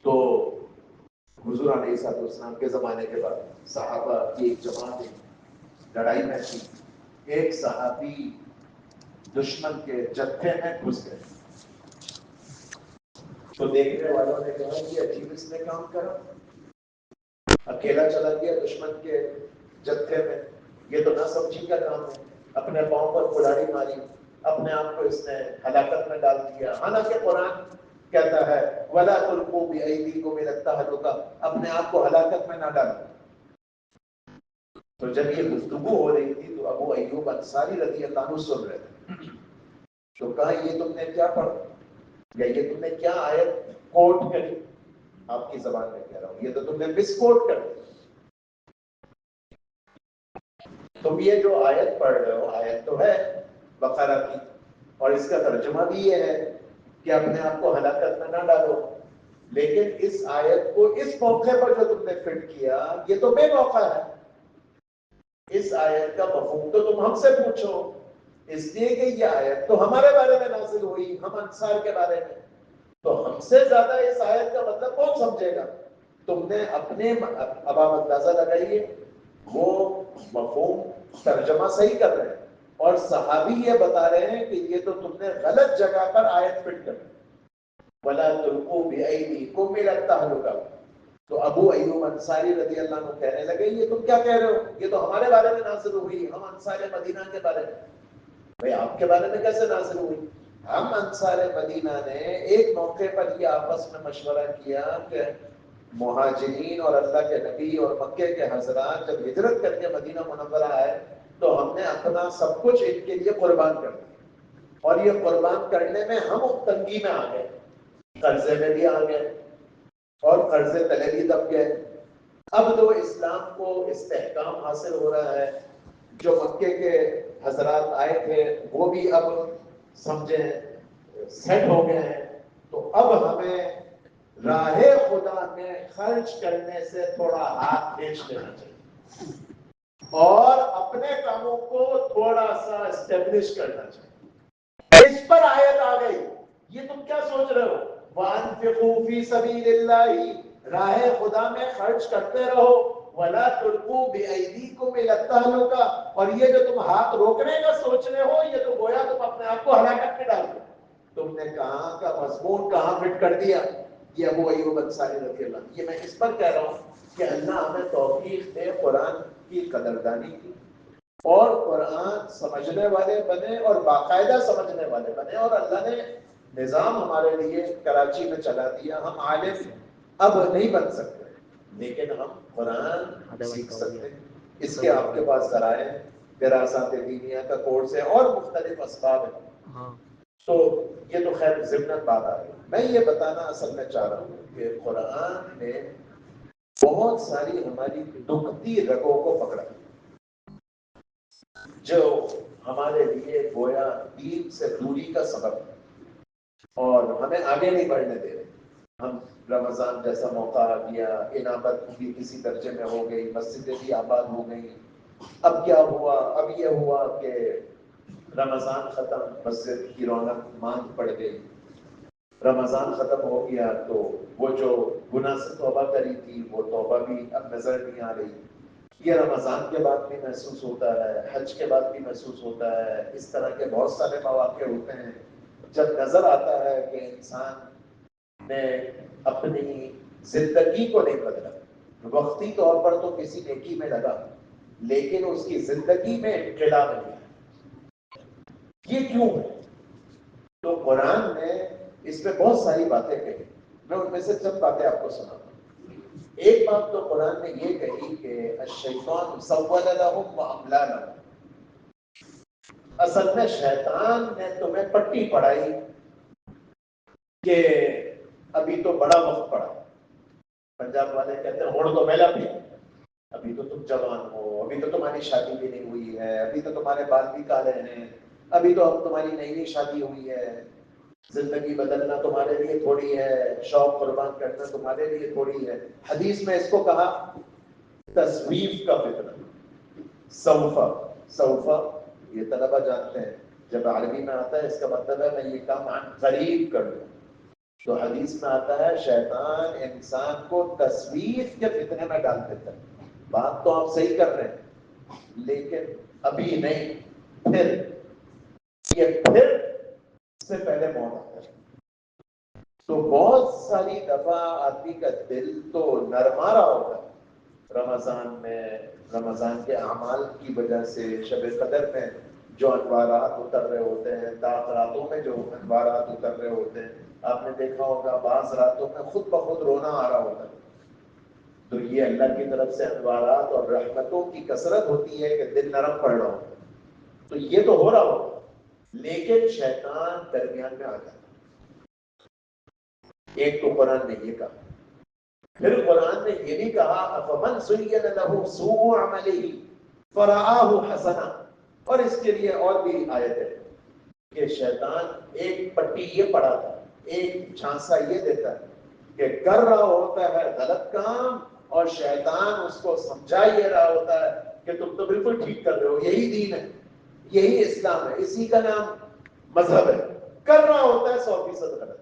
تو حضور علیہ السلام کے زمانے کے بعد صحابہ کی ایک جماعت لڑائی میں تھی. ایک صحابی دشمن کے جتھے میں گھس گئے. تو دیکھنے والوں نے کہا کہ عجیب اس نے کام کرا، اکیلا چلا گیا دشمن کے جتھے میں. یہ تو نہ سمجھی کا کام ہے. اپنے پاؤں پر کلاڑی ماری، اپنے آپ کو اس نے ہلاکت میں ڈال دیا. حالانکہ قرآن کہتا ہے وَلَا تُلْقُوا بِأَيْدِيكُمْ إِلَى التَّهْلُكَةِ، اپنے آپ کو ہلاکت میں نہ ڈالو. تو جب یہ گفتگو ہو رہی تھی تو ابو ایوب انصاری رضی اللہ عنہ سن رہے تھے. تو کہا یہ تم نے کیا پڑھا، یا یہ تم نے کیا آیت کوٹ کری؟ آپ کی زبان میں کہہ رہا ہوں، یہ تو تم نے مس کوٹ کر. تم یہ جو آیت پڑھ رہے ہو آیت تو ہے بقرہ کی، اور اس کا ترجمہ بھی یہ ہے کہ اپنے آپ کو ہلاکت میں نہ ڈالو. لیکن اس آیت کو اس موقع پر جو تم نے فٹ کیا یہ تو بے موقع ہے. اس آیت کا مفہوم تو تم ہم سے پوچھو، اس لیے کہ یہ آیت تو ہمارے بارے میں نازل ہوئی، ہم انصار کے بارے میں. تو ہم سے زیادہ اس آیت کا مطلب کون سمجھے گا؟ تم نے اپنے اب آپ اندازہ لگائیے، وہ مفہوم ترجمہ صحیح کر رہے ہیں، اور صحابی یہ بتا رہے ہیں کہ یہ تو تم نے غلط جگہ پر آیت فٹ کر. وَلَا تُلْقُوا بِأَيْدِيكُمْ إِلَى التَّهْلُكَةِ. تو ابو ایوب انصاری رضی اللہ عنہ کہنے لگے یہ تم کیا کہہ رہے ہو، یہ تو ہمارے بارے میں نازل ہوئی، ہم انصار مدینہ کے بارے میں. بھئی آپ کے بارے میں کیسے نازل ہوئی؟ ہم انصار مدینہ نے ایک موقع پر یہ آپس میں مشورہ کیا کہ مہاجرین اور اللہ کے نبی اور مکے کے حضرات جب ہجرت کر کے مدینہ منورہ آئے تو ہم نے اپنا سب کچھ ان کے لیے قربان کر دیا، اور یہ قربان کرنے میں ہم تنگی میں آ گئے، قرضے میں بھی آ گئے، اور قرضے تلے بھی دب گئے. اب تو اسلام کو استحکام حاصل ہو رہا ہے، جو مکے کے حضرات آئے تھے وہ بھی اب سمجھیں سیٹ ہو گئے ہیں. تو اب ہمیں راہ خدا میں خرچ کرنے سے تھوڑا ہاتھ کھینچ لینا چاہیے، اور اپنے کاموں کو تھوڑا سا اسٹیبلش کرنا چاہیے. اس پر آیت آ گئی. یہ تم کیا سوچ رہے ہو؟ وَأَنفِقُوا فِي سَبِيلِ اللَّهِ، راہ خدا میں خرچ کرتے رہو. وَلَا تُلْقُوا بِأَيْدِيكُمْ إِلَى التَّهْلُكَةِ، اور یہ جو تم ہاتھ روکنے کا سوچ رہے ہو یہ تو گویا تم اپنے آپ کو ہلاکت میں ڈال دو. تم نے کہاں کا مضمون کہاں فٹ کر دیا. یہ ابو ایوب انصاری رضی اللہ عنہ. یہ میں اس پر کہہ رہا ہوں کہ اللہ ہمیں توفیق دے قرآن کی قدردانی کی اور قرآن سمجھنے والے بنے اور باقاعدہ سمجھنے والے بنے. اور اللہ نے نظام ہمارے لیے کراچی میں چلا دیا. ہم عالم اب نہیں بن سکتے لیکن ہم قرآن سیکھ سکتے ہیں. اس کے آپ کے پاس ذرائع ہیں، دراسات دینیہ کا کورس ہے اور مختلف اسباب ہیں. تو یہ تو خیر ضمن بات آ رہی. میں یہ بتانا اصل میں چاہ رہا ہوں کہ قرآن نے بہت ساری ہماری دکھتی رگوں کو پکڑا جو ہمارے لیے گویا دین سے دوری کا سبب ہے اور ہمیں آگے نہیں بڑھنے دے رہے. ہم رمضان جیسا موقع آ گیا، انابت بھی کسی درجے میں ہو گئی، مسجدیں بھی آباد ہو گئی. اب کیا ہوا؟ اب یہ ہوا کہ رمضان ختم، مسجد کی رونق ماند پڑ گئی. رمضان ختم ہو گیا تو وہ جو گناہ سے توبہ کری تھی وہ توبہ بھی اب نظر نہیں آ رہی. یہ رمضان کے بعد بھی محسوس ہوتا ہے، حج کے بعد بھی محسوس ہوتا ہے. اس طرح کے بہت سارے مواقع ہوتے ہیں جب نظر آتا ہے کہ انسان نے اپنی زندگی کو نہیں بدلا. وقتی طور پر تو کسی نیکی میں لگا لیکن اس کی زندگی میں انقلاب نہیں ہے. یہ کیوں ہے؟ تو قرآن نے اس میں بہت ساری باتیں کہی. میں ان میں سے چند باتیں آپ کو سناتا ہوں. ایک بات تو قرآن نے یہ کہی کہ الشیطان سول لهم واملی لهم. اصل میں شیطان نے تمہیں پٹی پڑھائی کہ ابھی تو بڑا وقت پڑا. پنجاب والے کہتے ہیں ہوڑ تو میلا بھی، ابھی تو تم جوان ہو، ابھی تو تمہاری شادی بھی نہیں ہوئی ہے، ابھی تو تمہارے بال بھی کالے ہیں، ابھی تو اب تمہاری نئی نئی شادی ہوئی ہے. زندگی بدلنا تمہارے لیے تھوڑی ہے، شوق قربان کرنا تمہارے لیے تھوڑی ہے. حدیث میں اس کو کہا تصویف کا فتنہ. سوفا یہ طلبہ جانتے ہیں جب عربی میں آتا ہے اس کا مطلب ہے میں یہ کام قریب کر دوں. تو حدیث میں آتا ہے شیطان انسان کو تصویف کے فتنے میں ڈال دیتا ہے. بات تو آپ صحیح کر رہے ہیں لیکن ابھی نہیں، پھر سے پہلے موت آتا ہے. تو بہت ساری دفعہ آدمی کا دل تو نرما رہا ہوتا ہے رمضان میں، رمضان کے اعمال کی وجہ سے شب قدر میں جو انوارات اتر رہے ہوتے ہیں، داغ راتوں میں جو انوارات اتر رہے ہوتے ہیں. آپ نے دیکھا ہوگا بعض راتوں میں خود بخود رونا آ رہا ہوتا ہے. تو یہ اللہ کی طرف سے انوارات اور رحمتوں کی کثرت ہوتی ہے کہ دل نرم پڑ رہا ہوتا ہے. تو یہ تو ہو رہا ہوتا ہے لیکن شیطان درمیان میں آ جاتا ہے. ایک تو قرآن نے یہ کہا. پھر قرآن نے یہ بھی کہا فَمَنْ زُيِّنَ لَهُ سُوءُ عَمَلِهِ فَرَآهُ حَسَنًا. اور اس کے لیے اور بھی آیت ہے کہ شیطان ایک پٹی یہ پڑھاتا ہے، ایک جھانسا یہ دیتا ہے کہ کر رہا ہوتا ہے غلط کام اور شیطان اس کو سمجھا یہ رہا ہوتا ہے کہ تم تو بالکل ٹھیک کر رہے ہو، یہی دین ہے، یہی اسلام ہے، اسی کا نام مذہب ہے. کر رہا ہوتا ہے 100% غلط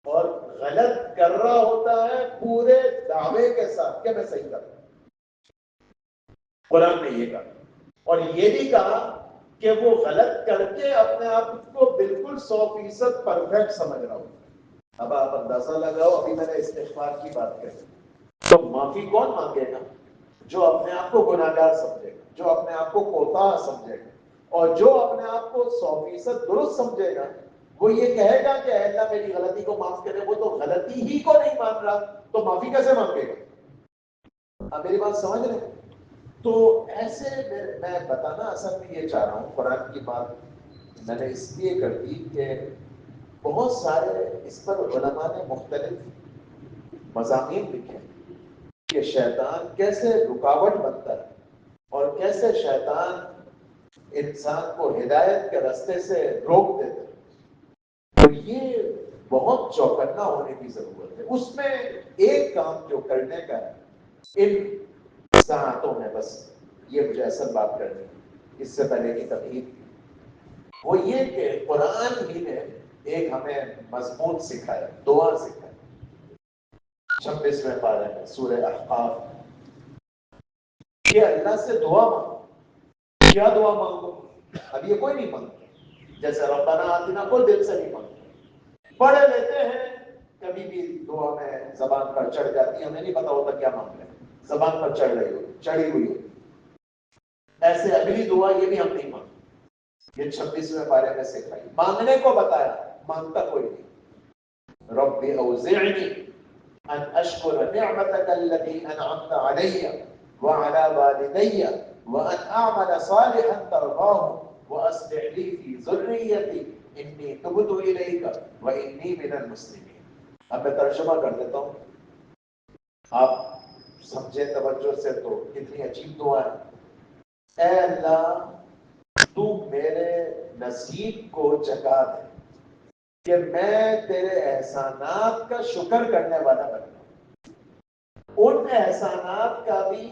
اور غلط کر رہا ہوتا ہے پورے دعوے کے ساتھ کہ میں صحیح کر رہا ہوں. قرآن نے یہ کہا اور یہ بھی کہا کہ وہ غلط کر کے اپنے آپ کو بالکل 100% پرفیکٹ سمجھ رہا ہوں. اب آپ اندازہ لگاؤ، ابھی میں نے استغفار کی بات کہی تو معافی کون مانگے گا؟ جو اپنے آپ کو گناہگار سمجھے گا، جو اپنے آپ کو کوتاہ سمجھے گا. اور جو اپنے آپ کو 100% درست سمجھے گا وہ یہ کہے گا کہ اے اللہ میری غلطی کو معاف کرے. وہ تو غلطی ہی کو نہیں مان رہا تو معافی کیسے مانگے گا؟ آپ میری بات سمجھ رہے ہیں؟ تو ایسے میں بتانا اصل میں یہ چاہ رہا ہوں، قرآن کی بات میں نے اس لیے کر دی کہ بہت سارے اس پر علماء نے مختلف مضامین لکھے کہ شیطان کیسے رکاوٹ بنتا ہے اور کیسے شیطان انسان کو ہدایت کے راستے سے روک دیتا ہے. تو یہ بہت چوکنا ہونے کی ضرورت ہے. اس میں ایک کام جو کرنے کا ہے ان ساعتوں میں، بس یہ مجھے اصل بات کرنی ہے اس سے پہلے کی تقریب، وہ یہ کہ قرآن ہی نے ایک ہمیں مضمون سکھایا، دعا سکھائی. 26ویں پارے میں سورہ احقاف کہ اللہ سے دعا مانگو. کیا دعا مانگو؟ اب یہ کوئی نہیں مانگتا جیسے ربنا آتنا، کوئی دل سے نہیں مانگتا. پڑھ لیتے ہیں کبھی بھی دعا میں زبان پر چڑھ جاتی ہے، ہمیں نہیں پتا ہوتا کیا مانگ رہے ہیں، زبان پر چڑھی ہوئی ہوتی. ایسے اگلی دعا یہ بھی ہم نہیں مانگتے. یہ 26ویں پارے میں سکھائی، مانگنے کو بتایا، مانگتا کوئی نہیں. رب اوزعنی ان اشکر نعمتک التي انعمت علی وعلى والدی وان اعمل صالحا ترضاه واصلح لي في ذریتی انی تبت الیک وانی من المسلمین. اب میں ترجمہ کر دیتا ہوں، آپ سمجھے توجہ سے تو کتنی عجیب دعا ہے. اے اللہ تو میرے نصیب کو جگا دے کہ میں تیرے احسانات کا شکر کرنے والا بنوں. ان احسانات کا بھی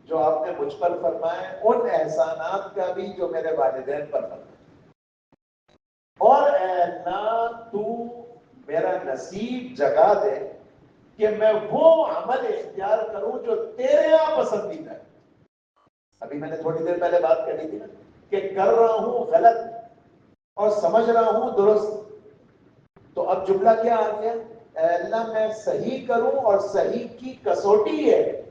جو آپ نے مجھ پر فرمائے، ان احسانات کا بھی جو میرے والدین پر فرمائے. اور اے اللہ تو میرا نصیب جگا دے کہ میں وہ عمل اختیار کروں جو تیرے یہاں پسندیدہ ہے. ابھی میں نے تھوڑی دیر پہلے بات کری تھی نا کہ کر رہا ہوں غلط اور سمجھ رہا ہوں درست. تو اب جملہ کیا آ گیا؟ اے اللہ میں صحیح کروں، اور صحیح کی کسوٹی ہے،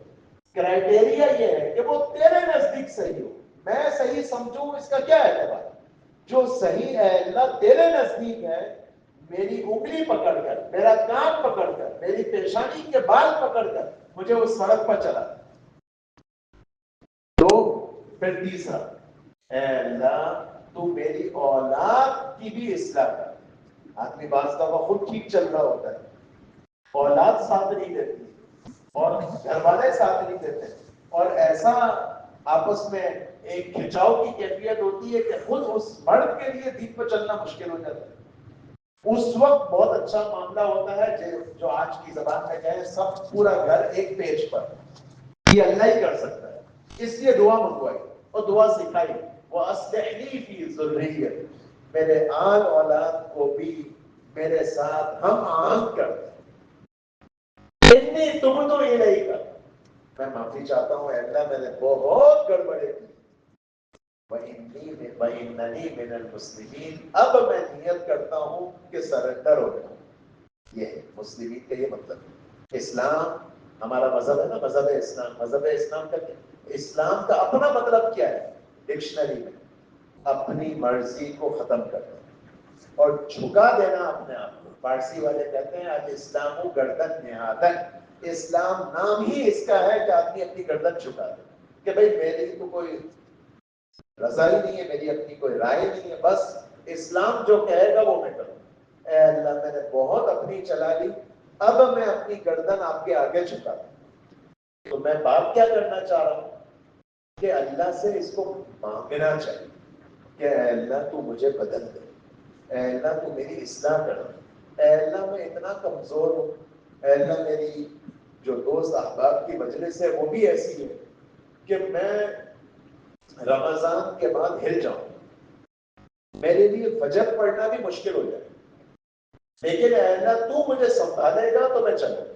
کرائٹیریا یہ ہے کہ وہ تیرے نزدیک صحیح ہو. میں صحیح سمجھوں اس کا کیا اعتبار؟ جو صحیح ہے اللہ تیرے نزدیک ہے، میری انگلی پکڑ کر، میرا کان پکڑ کر، میری پیشانی کے بال پکڑ کر مجھے اس سڑک پر چلا. تو پھر تیسرا، اے اللہ تو میری اولاد کی بھی اصلاح کر. آدمی بعض دفعہ خود ٹھیک چل رہا ہوتا ہے، اولاد ساتھ نہیں دیتی اور گھر والے ساتھ نہیں دیتے، اور ایسا آپس میں ایک کھچاؤ کی کیفیت ہوتی ہے کہ خود اس مرد کے لیے دین پہ چلنا مشکل ہو جاتا ہے. اس وقت بہت اچھا معاملہ ہوتا ہے جو آج کی زبان میں کہیں سب پورا گھر ایک پیج پر. یہ اللہ ہی کر سکتا ہے، اس لیے دعا منگوائی اور دعا سکھائی. وَأَصْلِحْ لِي فِي ذُرِّيَّتِي، میرے آل اولاد کو بھی میرے ساتھ ہم آہنگ کر دیں. انی تبت الیک، میں معافی چاہتا ہوں اے اللہ میں نے بہت گڑبڑیں کی. وَإِنَّنِي مِنَ الْمُسْلِمِينَ، اب میں نیت کرتا ہوں کہ سرنڈر ہو جاؤں. یہ مسلمین کا یہ مطلب ہے. اسلام ہمارا مذہب ہے نا، مذہب اسلام. مذہب اسلام کا کیا؟ اسلام کا اپنا مطلب کیا ہے ڈکشنری میں؟ اپنی مرضی کو ختم کرنا اور جھکا دینا اپنے آپ کو. فارسی والے کہتے ہیں الاسلام گردن نہادن. اسلام نام ہی اس کا ہے کہ آدمی اپنی گردن جھکا دے کہ بھئی میری تو کوئی رضا ہی نہیں ہے، میری اپنی کوئی رائے نہیں ہے، بس اسلام جو کہے گا وہ میں کروں. اے اللہ میں نے بہت اپنی چلا لی، اب میں اپنی گردن آپ کے آگے جھکا دوں. تو میں بات کیا کرنا چاہ رہا ہوں کہ اللہ سے اس کو مانگنا چاہیے کہ اے اللہ تو مجھے بدل دے، اے اللہ تو میری اصلاح کر دے. اے اللہ میں اتنا کمزور ہوں، اے اللہ میری جو دوست احباب کی مجلس ہے وہ بھی ایسی ہے کہ میں رمضان کے بعد ہل جاؤں، میرے لیے فجر پڑھنا بھی مشکل ہو جائے، لیکن اے اللہ تو مجھے سنبھالے گا تو میں چلوں.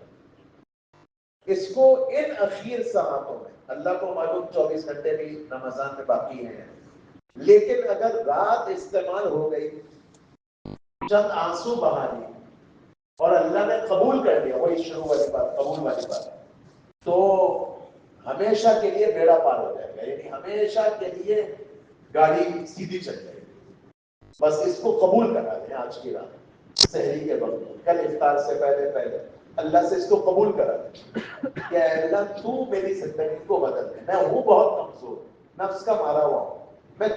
اس کو ان اخیر ساعتوں میں، اللہ کو معلوم 24 گھنٹے بھی رمضان میں باقی ہیں، لیکن اگر رات استعمال ہو گئی، چند آنسو بہا لیے اور اللہ نے قبول کر لیا، وہی شروع والی بات، قبول والی بات، تو ہمیشہ کے لیے بیڑا پار ہو جائے گا. یعنی ہمیشہ کے لیے گاڑی سیدھی چل جائے گی. بس اس کو قبول کرا دیں آج کی رات سحری کے وقت، کل افطار سے پہلے پہلے اللہ سے اس کو قبول کرا دیں کہ اے اللہ تو میری زندگی کو بدل دے. میں ہوں بہت کمزور، نفس کا مارا ہوا ہوں، میں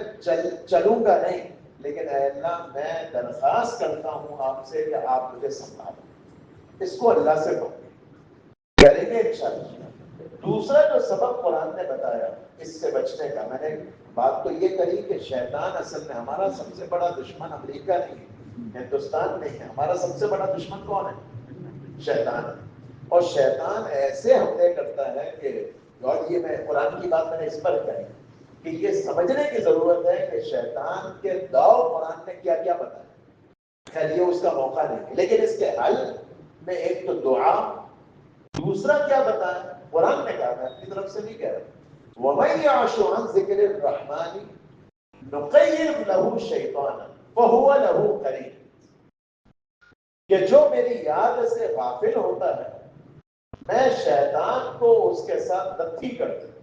چلوں گا نہیں، لیکن اے اللہ میں درخواست کرتا ہوں آپ سے کہ آپ مجھے سنبھالیں. اس کو اللہ سے کریں گے انشاءاللہ. دوسرا جو سبب قرآن نے بتایا اس سے بچنے کا، میں نے بات تو یہ کری کہ شیطان اصل میں ہمارا سب سے بڑا دشمن امریکہ نہیں ہے، ہندوستان نہیں ہے. ہمارا سب سے بڑا دشمن کون ہے؟ شیطان. اور شیطان ایسے حملے کرتا ہے کہ، اور یہ میں قرآن کی بات میں نے اس پر کہی کہ یہ سمجھنے کی ضرورت ہے کہ شیطان کے داؤ قرآن نے کیا کیا بتایا. خیر یہ اس کا موقع نہیں ہے، لیکن اس کے حل میں ایک تو دعا، دوسرا کیا بتایا قرآن نے کہا، میں اپنی طرف سے نہیں کہہ رہا، وَمَن يَعْشُ عَن ذِكْرِ الرَّحْمَنِ نُقَيِّضْ لَهُ شَيْطَانًا فَهُوَ لَهُ قَرِينٌ، کہ جو میری یاد سے غافل ہوتا ہے میں شیطان کو اس کے ساتھ نتھی کرتا ہوں،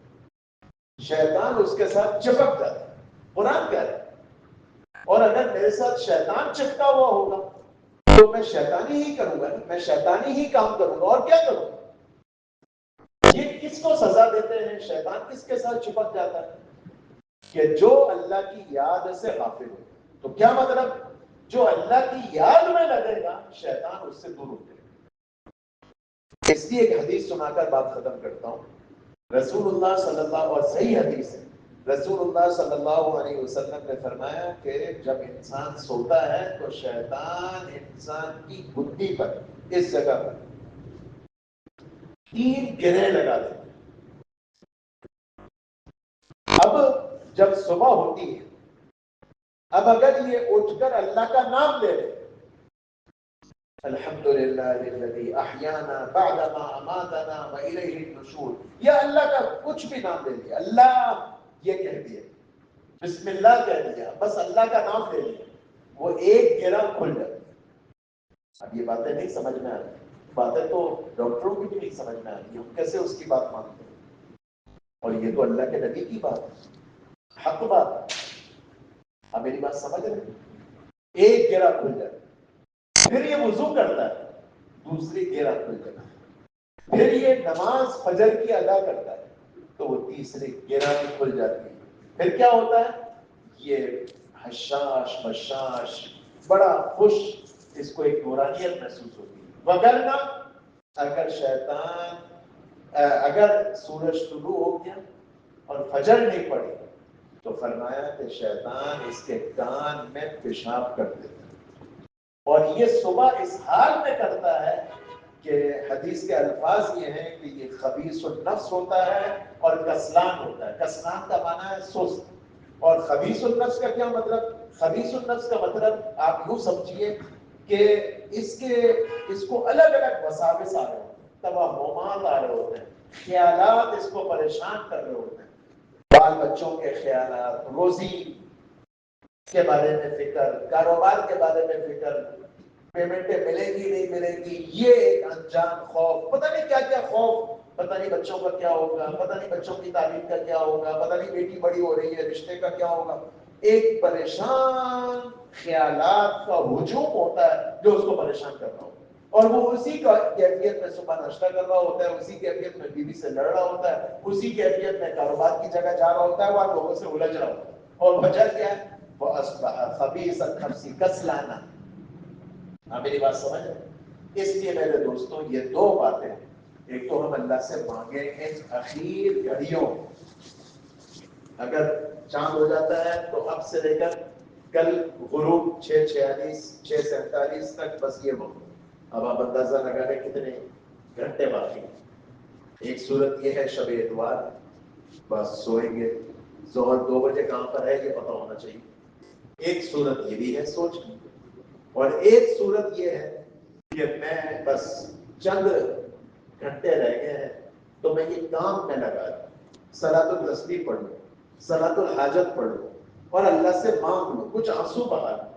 شیطان اس کے ساتھ چپک جاتا ہے. قرآن کہہ رہا ہے. اور اگر میرے ساتھ شیطان چپکا ہوا ہوگا تو میں شیطانی ہی کروں گا، میں شیطانی ہی کام کروں گا. اور کیا کروں گا؟ یہ کس کو سزا دیتے ہیں؟ شیطان کس کے ساتھ چپک جاتا ہے؟ کہ جو اللہ کی یاد سے غافل ہو. تو کیا مطلب؟ جو اللہ کی یاد میں لگے گا شیطان اس سے دور ہو جائے گا. اس لیے ایک حدیث سنا کر بات ختم کرتا ہوں. رسول اللہ صلی اللہ اور صحیح حدیث ہے، رسول اللہ صلی اللہ علیہ وسلم نے فرمایا کہ جب انسان سوتا ہے تو شیطان انسان کی گدی پر، اس جگہ پر 3 گرہیں لگا دیتا ہے. اب جب صبح ہوتی ہے، اب اگر یہ اٹھ کر اللہ کا نام لے لے، الحمدللہ الذی احیانا بعدما اماتنا والیہ النشور، یا اللہ کا کچھ بھی نام لے لیا، اللہ یہ کہہ دیا، بسم اللہ کہہ دیا، بس اللہ کا نام لے لیا، وہ ایک گرہ کھل جاتی. اب یہ باتیں نہیں سمجھ میں آتی، باتیں تو ڈاکٹروں کی بھی نہیں سمجھ میں آتی، ہم کیسے اس کی بات مانتے ہیں؟ اور یہ تو اللہ کے نبی کی بات ہے، حق بات ہے. اب میری بات سمجھ رہے ہیں؟ ایک گرہ کھل جاتا ہے، پھر یہ وضو کرتا ہے، دوسری گرہ کھل جاتا ہے، پھر یہ نماز فجر کی ادا کرتا ہے تو وہ تیسری گرہ بھی کھل جاتی ہے. پھر کیا ہوتا ہے؟ یہ حشاش بشاش بڑا خوش، اس کو ایک نورانیت محسوس ہوتی ہے. وگرنہ اگر شیطان اگر سورج طلوع ہو گیا اور فجر نہیں پڑی تو فرمایا کہ شیطان اس کے کان میں پیشاب کر دیتا ہے. اور یہ صبح اس حال میں کرتا ہے کہ حدیث کے الفاظ یہ ہیں کہ یہ خبیث النفس ہوتا ہے اور کسلان ہوتا ہے. کسلان کا معنی ہے سست، اور خبیث النفس کا کیا مطلب؟ خبیث النفس کا مطلب آپ یوں سمجھیے کہ اس کو الگ الگ وساوس آ رہے ہوتے ہیں، توہمات آ رہے ہوتے ہیں، خیالات اس کو پریشان کر رہے ہوتے ہیں، بال بچوں کے خیالات، روزی کے بارے میں فکر، کاروبار کے بارے میں فکر، پیمنٹیں ملے گی نہیں ملے گی، یہ ایک انجان خوف، پتہ نہیں کیا کیا خوف، پتہ نہیں بچوں کا کیا ہوگا، پتہ نہیں بچوں کی تعلیم کا کیا ہوگا، پتہ نہیں بیٹی بڑی ہو رہی ہے رشتے کا کیا ہوگا. ایک پریشان خیالات کا ہجوم ہوتا ہے جو اس کو پریشان کر رہا ہوتا ہے، اور وہ اسی کا کیفیت میں صبح ناشتہ کر رہا ہوتا ہے، اسی کیفیت میں بیوی سے لڑ رہا ہوتا ہے، اسی کیفیت میں کاروبار کی جگہ جا رہا ہوتا ہے، وہاں لوگوں سے الجھ رہا ہوتا ہے. اور وجہ کیا ہے؟ وَأَصْبَحَ خَبِيثَ النَّفْسِ كَسْلَانًا. آپ میری بات سمجھ رہے ہیں؟ اس لیے میرے دوستوں یہ 2 باتیں، ایک تو ہم اللہ سے مانگیں ان اخیر گھڑیوں، اگر چاند ہو جاتا ہے تو اب سے لے کر کل غروب 6:46 6:47 تک بس یہ وقت. اب آپ اندازہ لگا لیں کتنے گھنٹے باقی. ایک صورت یہ ہے شب اتوار، بس سوئیں گے، ظہر 2 بجے کہاں پر ہے یہ پتہ ہونا چاہیے. ایک صورت یہ بھی ہے سوچ کی، اور ایک صورت یہ ہے کہ میں بس چند گھنٹے رہ گئے ہیں تو میں یہ کام میں لگا دوں، صلاۃ التسبیح پڑھ لوں، صلاۃ الحاجت پڑھ لوں، اور اللہ سے مانگ لوں، کچھ آنسو بہا لوں،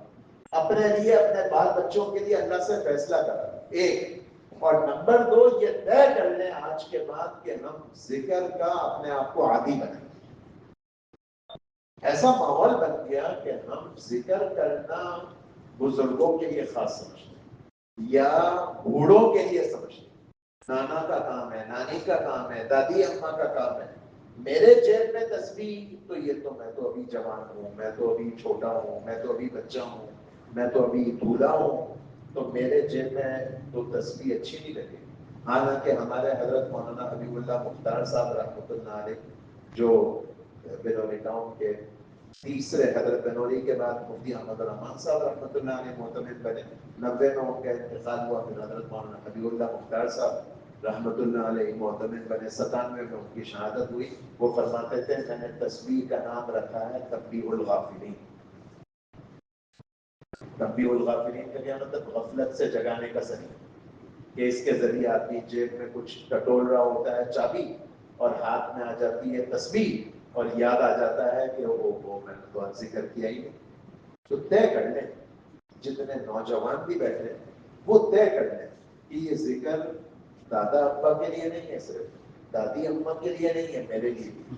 اپنے لیے اپنے بال بچوں کے لیے اللہ سے فیصلہ کرا. ایک، اور نمبر 2 یہ طے کر لیں آج کے بعد کہ ہم ذکر کا اپنے آپ کو عادی بنائیں. ایسا ماحول بن گیا کہ ہم ذکر کرنا بزرگوں کے لیے خاص سمجھتے ہیں یا بوڑھوں کے لیے سمجھتے ہیں. نانا کا کام ہے، نانی کا کام ہے، دادی اماں کا کام ہے. میرے جیب میں تسبیح تو یہ تو میں تو ابھی جوان ہوں، میں تو ابھی چھوٹا ہوں، میں تو ابھی بچہ ہوں، میں تو ابھی دولہا ہوں، تو میرے جیب میں تو تسبیح اچھی نہیں لگے. حالانکہ ہمارے حضرت مولانا حبیب اللہ مختار صاحب رحمۃ اللہ علیہ جو بنوری ٹاؤن کے تیسرے، حضرت بنوری کے بعد مفتی احمد الرحمان صاحب رحمۃ اللہ علیہ معتمد بنے، 90 میں ان کا انتقال ہوا. پھر حضرت مولانا حبیب اللہ مختار صاحب رحمۃ اللہ علیہ معتمد بنے، 97 میں ان کی شہادت ہوئی. وہ فرماتے تھے میں نے تسبیح کا نام رکھا ہے تنبیہ الغافلین. تنبیہ الغافلین کا کیا مطلب؟ غفلت سے جگانے کا ذریعہ، کہ اس کے ذریعے آدمی جیب میں کچھ ٹٹول رہا ہوتا ہے چابی، اور ہاتھ میں آ جاتی ہے تسبیح اور یاد آ جاتا ہے کہ وہ میں نے تو آج ذکر کیا ہی نہیں. تو طے کر لیں، جتنے نوجوان بھی بیٹھے ہیں وہ طے کر لیں کہ یہ ذکر دادا ابا کے لیے نہیں ہے، صرف دادی اماں کے لیے نہیں ہے، میرے لیے بھی.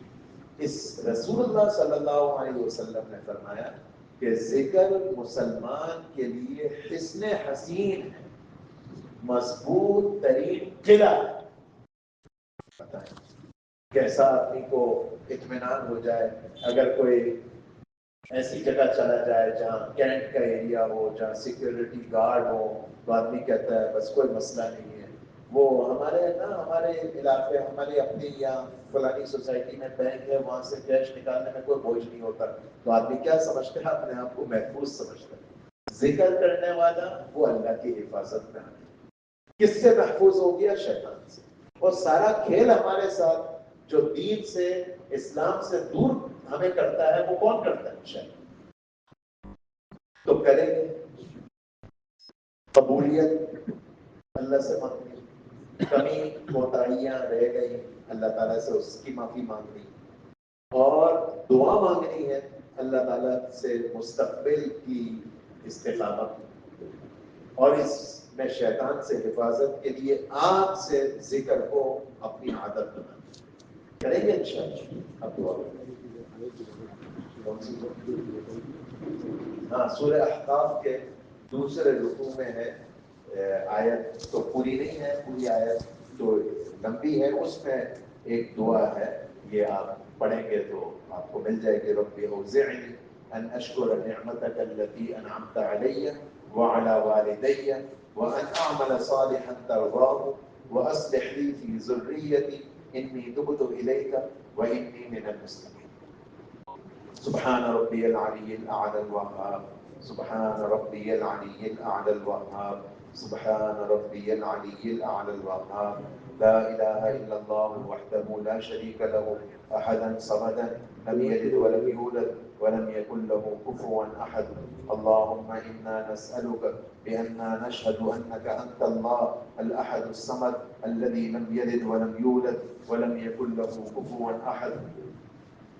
اس رسول اللہ صلی اللہ علیہ وسلم نے فرمایا کہ ذکر مسلمان کے لیے حصن حسین ہے، مضبوط ترین قلعہ ہے. پتہ ہے کیسا آدمی کو اطمینان ہو جائے اگر کوئی ایسی جگہ چلا جائے جہاں کینٹ کا ایریا ہو، جہاں سیکیورٹی گارڈ ہو، تو آدمی کہتا ہے بس کوئی مسئلہ نہیں ہے. وہ ہمارے علاقے، ہمارے اپنے یہاں فلانی سوسائٹی میں بینک ہے، وہاں سے کیش نکالنے میں کوئی بوجھ نہیں ہوتا. تو آدمی کیا سمجھتا ہے؟ اپنے آپ کو محفوظ سمجھتا ہے. ذکر کرنے والا وہ اللہ کی حفاظت میں آتا ہے. کس سے محفوظ ہو گیا؟ شیطان سے. اور سارا کھیل ہمارے ساتھ جو دین سے، اسلام سے دور ہمیں کرتا ہے، وہ کون کرتا ہے؟ شیطان. تو کریں گے قبولیت اللہ سے مانگنی، کمی کوتاہیاں رہ گئی اللہ تعالیٰ سے اس کی معافی مانگنی، اور دعا مانگنی ہے اللہ تعالیٰ سے مستقبل کی استقامت، اور اس میں شیطان سے حفاظت کے لیے آج سے ذکر کو اپنی عادت بنا کریں گے انشاءاللہ. اب دعا ہاں سورہ احقاف کے دوسرے رکوع میں ہے. آیت تو پوری نہیں ہے، پوری آیت تو لمبی ہے، اس میں ایک دعا ہے، یہ آپ پڑھیں گے تو آپ کو مل جائے گی. رب اوزعنی ان اشکر نعمتک التي انعمت علی وعلى والدی وان اعمل صالحا ترضاه واصلح لي في ذريتي انی تبت الیک وانی من المسلمین. سبحان ربی العلی الاعلی الوهاب، سبحان ربی العلی الاعلی الوهاب، سبحان ربی العلی الاعلی الوهاب. لا الہ الا اللہ وحدہ لا شریک له احدا صمدا لم یلد ولم یولد ولم یکن له کفوا احد. اللهم انا نسألك بأننا نشهد انك انت الله الاحد الصمد الذي لم يلد ولم يولد ولم يكن له كفوا احد.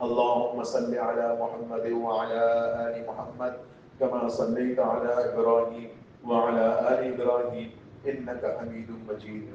اللهم صل على محمد وعلى آل محمد كما صليت على إبراهيم وعلى آل إبراهيم إنك حميد مجيد.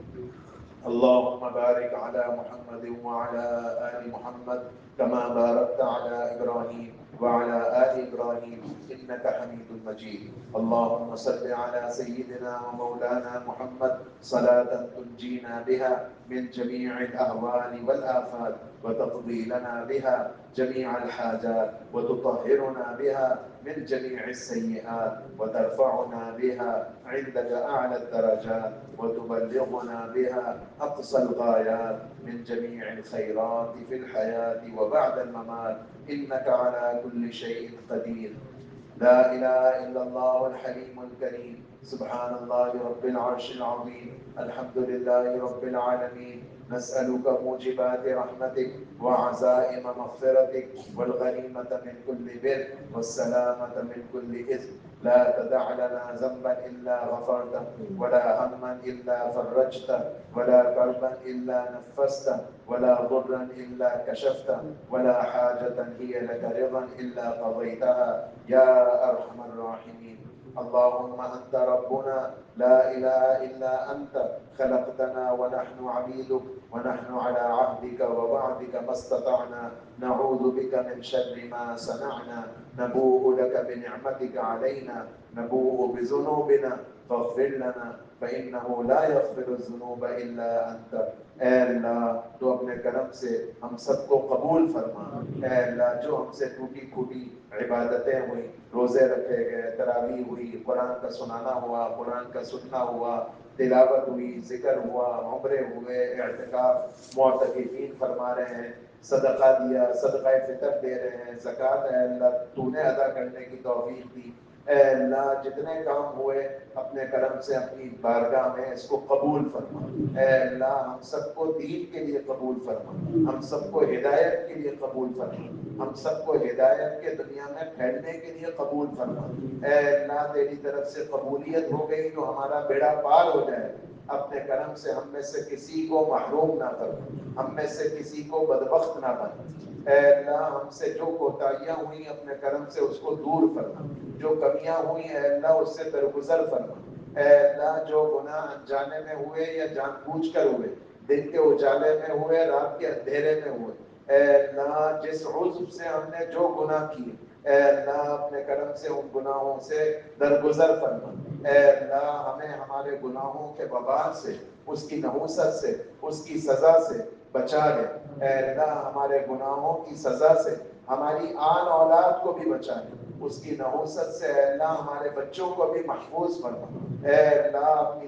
اللهم بارك على محمد وعلى آل محمد كما باركت على إبراهيم وعلى آل إبراهيم إنك حميد مجيد. اللهم صل على سيدنا ومولانا محمد صلاة تنجينا بها من جميع الأهوال والآفات وتقضي لنا بها جميع الحاجات وتطهرنا بها من جميع السيئات وترفعنا بها عندك أعلى الدرجات وتبلغنا بها أقصى الغايات من جميع الخيرات في الحياة وبعد الممات إنك على كل شيء قدير. لا إله إلا الله الحليم الكريم. سبحان الله رب العرش العظيم. الحمد لله رب العالمين. نسألك موجبات رحمتك وعزائم مغفرتك والغنيمة من كل بر والسلامة من كل إثم. لا تدع لنا ذنبا إلا غفرته ولا هما إلا فرجته ولا كربا إلا نفسته ولا ضرا إلا كشفته ولا حاجة هي لك رضا إلا قضيتها يا أرحم الراحمين. اللهم أنت ربنا لا إله إلا أنت خلقتنا ونحن عبيدك ونحن على عهدك ووعدك ما استطعنا نعوذ بك من شر ما صنعنا نبوء لك بنعمتك علينا نبوء بذنوبنا فاغفر لنا فإنه لا يغفر الذنوب إلا أنت. اے اللہ تو اپنے کرم سے ہم سب کو قبول فرما. اے اللہ جو ہم سے ٹوٹی پھوٹی عبادتیں ہوئی، روزے رکھے گئے، تراویح ہوئی، قرآن کا سنانا ہوا، قرآن کا سننا ہوا، تلاوت ہوئی، ذکر ہوا، عمرے ہوئے، اعتکاف معتکفین فرما رہے ہیں، صدقہ دیا، صدقہ فطر دے رہے ہیں، زکوٰۃ ہے اللہ تو نے ادا کرنے کی توفیق دی. اے اللہ جتنے کام ہوئے اپنے کرم سے اپنی بارگاہ میں اس کو قبول فرما. اے اللہ ہم سب کو دین کے لیے قبول فرما، ہم سب کو ہدایت کے لیے قبول فرما، ہم سب کو ہدایت کے دنیا میں پھیلنے کے لیے قبول فرما. اے اللہ تیری طرف سے قبولیت ہو گئی تو ہمارا بیڑا پار ہو جائے. اپنے کرم سے ہم میں سے کسی کو محروم نہ فرما، ہم میں سے کسی کو بدبخت نہ بنا۔ اے اللہ ہم سے جو کوتاہیاں ہوئی اپنے کرم سے اس کو دور فرما، جو کمیاں ہوئی اے اللہ اس سے درگزر فرما۔ اے اللہ جو گناہ انجانے میں ہوئے یا جان بوجھ کر ہوئے، دن کے اجالے میں ہوئے رات کے اندھیرے میں ہوئے، اے اللہ جس عذر سے ہم نے جو گناہ کیے، اے اللہ اپنے کرم سے ان گناہوں سے درگزر فرما۔ اے اللہ ہمیں ہمارے گناہوں کے وبال سے، اس کی نحوست سے، اس کی سزا سے بچا لے۔ اے اللہ ہمارے گناہوں کی سزا سے ہماری آن اولاد کو بھی بچا لے، اس کی نحوست سے اے اللہ ہمارے بچوں کو بھی محفوظ فرما۔ اے اللہ اپنی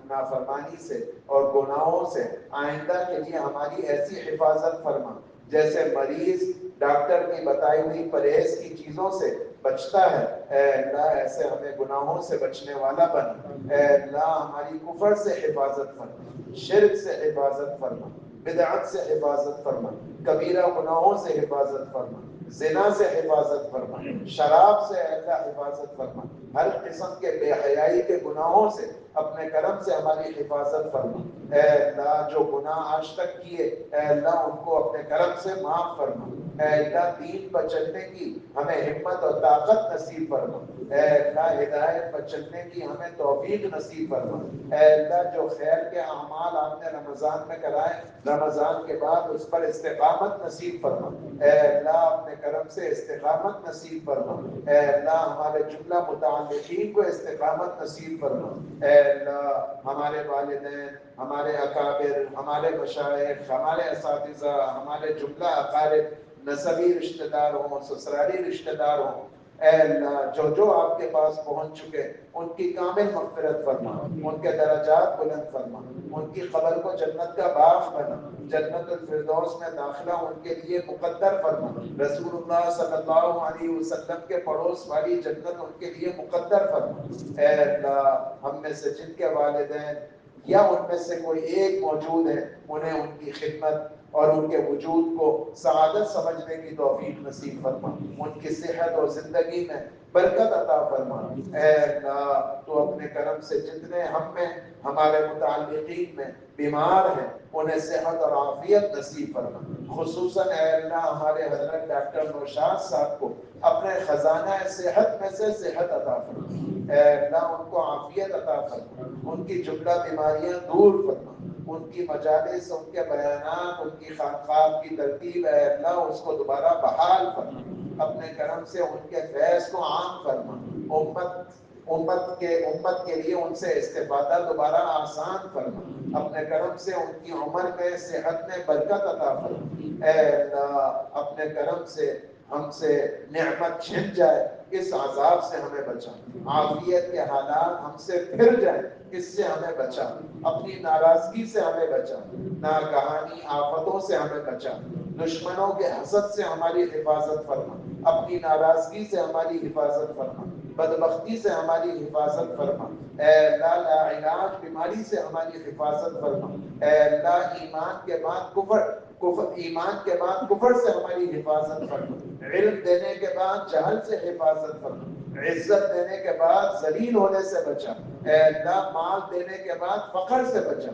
نافرمانی سے اور گناہوں سے آئندہ کے لیے ہماری ایسی حفاظت فرما جیسے مریض ڈاکٹر کی بتائی ہوئی پرہیز کی چیزوں سے بچتا ہے، اے اللہ ایسے ہمیں گناہوں سے بچنے والا بنا۔ اے اللہ ہماری کفر سے حفاظت فرما، شرک سے حفاظت فرما، بدعت سے حفاظت فرما، کبیرہ گناہوں سے حفاظت فرما، زنا سے حفاظت فرما، شراب سے اے اللہ حفاظت فرما، ہر قسم کے بے حیائی کے گناہوں سے اپنے کرم سے ہماری حفاظت فرما۔ اے اللہ جو گناہ آج تک کیے اے اللہ ان کو اپنے کرم سے معاف فرما۔ اے اللہ دین پر چلنے کی ہمیں ہمت اور طاقت نصیب فرما۔ اے اللہ ہدایت پر چلنے کی ہمیں توفیق نصیب فرما۔ اے اللہ جو خیر کے اعمال آپ نے رمضان میں کرائے رمضان کے بعد اس پر استقامت نصیب فرما۔ اے اللہ اپنے کرم سے استقامت نصیب فرما۔ اے اللہ ہمارے جملہ متعلقین کو استقامت نصیب فرما۔ اے اللہ ہمارے والدین، ہمارے اکابر، ہمارے مشائخ، ہمارے اساتذہ، ہمارے جملہ اقارب، نسبی رشتہ دار ہوں، سسرالی رشتہ دار ہوں، اے اللہ جو آپ کے پاس پہنچ چکے ان کی کامل مغفرت فرما، ان کے درجات بلند فرما، ان کی قبر کو جنت کا باغ بنا، جنت الفردوس میں داخلہ ان کے لیے مقدر فرما، رسول اللہ صلی اللہ علیہ وسلم کے پڑوس والی جنت ان کے لیے مقدر فرما۔ اے اللہ ہم میں سے جن کے والدین یا ان میں سے کوئی ایک موجود ہے انہیں ان کی خدمت اور ان کے وجود کو سعادت سمجھنے کی توفیق نصیب فرما، ان کی صحت اور زندگی میں برکت عطا فرما۔ اے اللہ تو اپنے کرم سے جتنے ہم میں ہمارے متعلقین میں بیمار ہیں انہیں صحت اور عافیت نصیب فرما، خصوصاً اے اللہ ہمارے حضرت ڈاکٹر نوشاد صاحب کو اپنے خزانہ صحت میں سے صحت عطا فرما۔ اے اللہ ان کو عافیت عطا فرما، ان کی جملہ بیماریاں دور فرما، ان کی مجالس، ان کے بیانات، ان کی خانقاہ کی ترتیب اے اللہ اس کو دوبارہ بحال فرما، اپنے کرم سے ان کے فیض کو عام فرما، امت کے لیے ان سے استفادہ دوبارہ آسان فرما، اپنے کرم سے ان کی عمر میں صحت میں برکت عطا فرما۔ اے اللہ اپنے کرم سے ہم سے نعمت چھن جائے اس عذاب سے ہمیں بچا، عافیت کے حالات ہم سے پھر جائیں اس سے ہمیں بچا، اپنی ناراضگی سے ہمیں بچا، ناگہانی آفتوں سے ہمیں بچا، دشمنوں کے حسد سے ہماری حفاظت فرما، اپنی ناراضگی سے ہماری حفاظت فرما، بدبختی سے ہماری حفاظت فرما۔ اے اللہ لا علاج بیماری سے ہماری حفاظت فرما۔ اے اللہ ایمان کے بعد کفر سے ہماری حفاظت فرما، علم دینے کے بعد جہل سے حفاظت فرما، عزت دینے کے بعد ذلیل ہونے سے بچا، اے اللہ مال دینے کے بعد فقر سے بچا،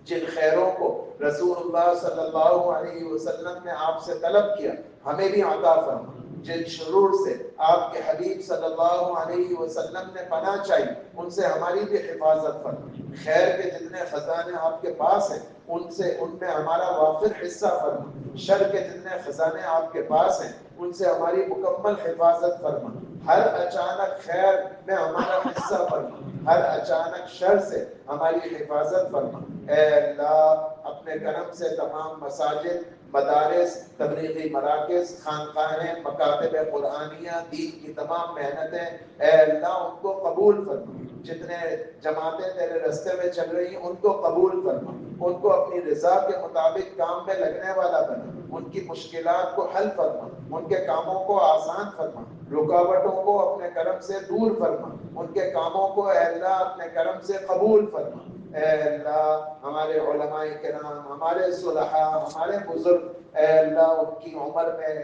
جن خیروں کو رسول اللہ صلی اللہ علیہ وسلم نے آپ سے طلب کیا ہمیں بھی عطا فرما، جن شرور سے آپ کے حبیب صلی اللہ علیہ وسلم نے پناہ چاہی ان سے ہماری بھی حفاظت فرما، خیر کے جتنے خزانے آپ کے پاس ہیں ان میں ہمارا وافر حصہ فرما، شر کے جتنے خزانے آپ کے پاس ہیں ان سے ہماری مکمل حفاظت فرما، ہر اچانک خیر میں ہمارا حصہ فرما، ہر اچانک شر سے ہماری حفاظت فرما۔ اے اللہ اپنے کرم سے تمام مساجد، مدارس، تبلیغی مراکز، خانقاہیں، مکاتب قرآنیہ، دین کی تمام محنتیں اے اللہ ان کو قبول فرما، جتنے جماعتیں تیرے رستے میں چل رہی ہیں ان کو قبول فرما، ان کو اپنی رضا کے مطابق کام میں لگنے والا بنا، ان کی مشکلات کو حل فرما، ان کے کاموں کو آسان فرما، رکاوٹوں کو اپنے کرم سے دور فرما، ان کے کاموں کو اے اللہ اپنے کرم سے قبول فرما۔ اے اللہ ہمارے علماء کرام، ہمارے صلحاء، ہمارے بزرگ اے اللہ ان کی عمر میں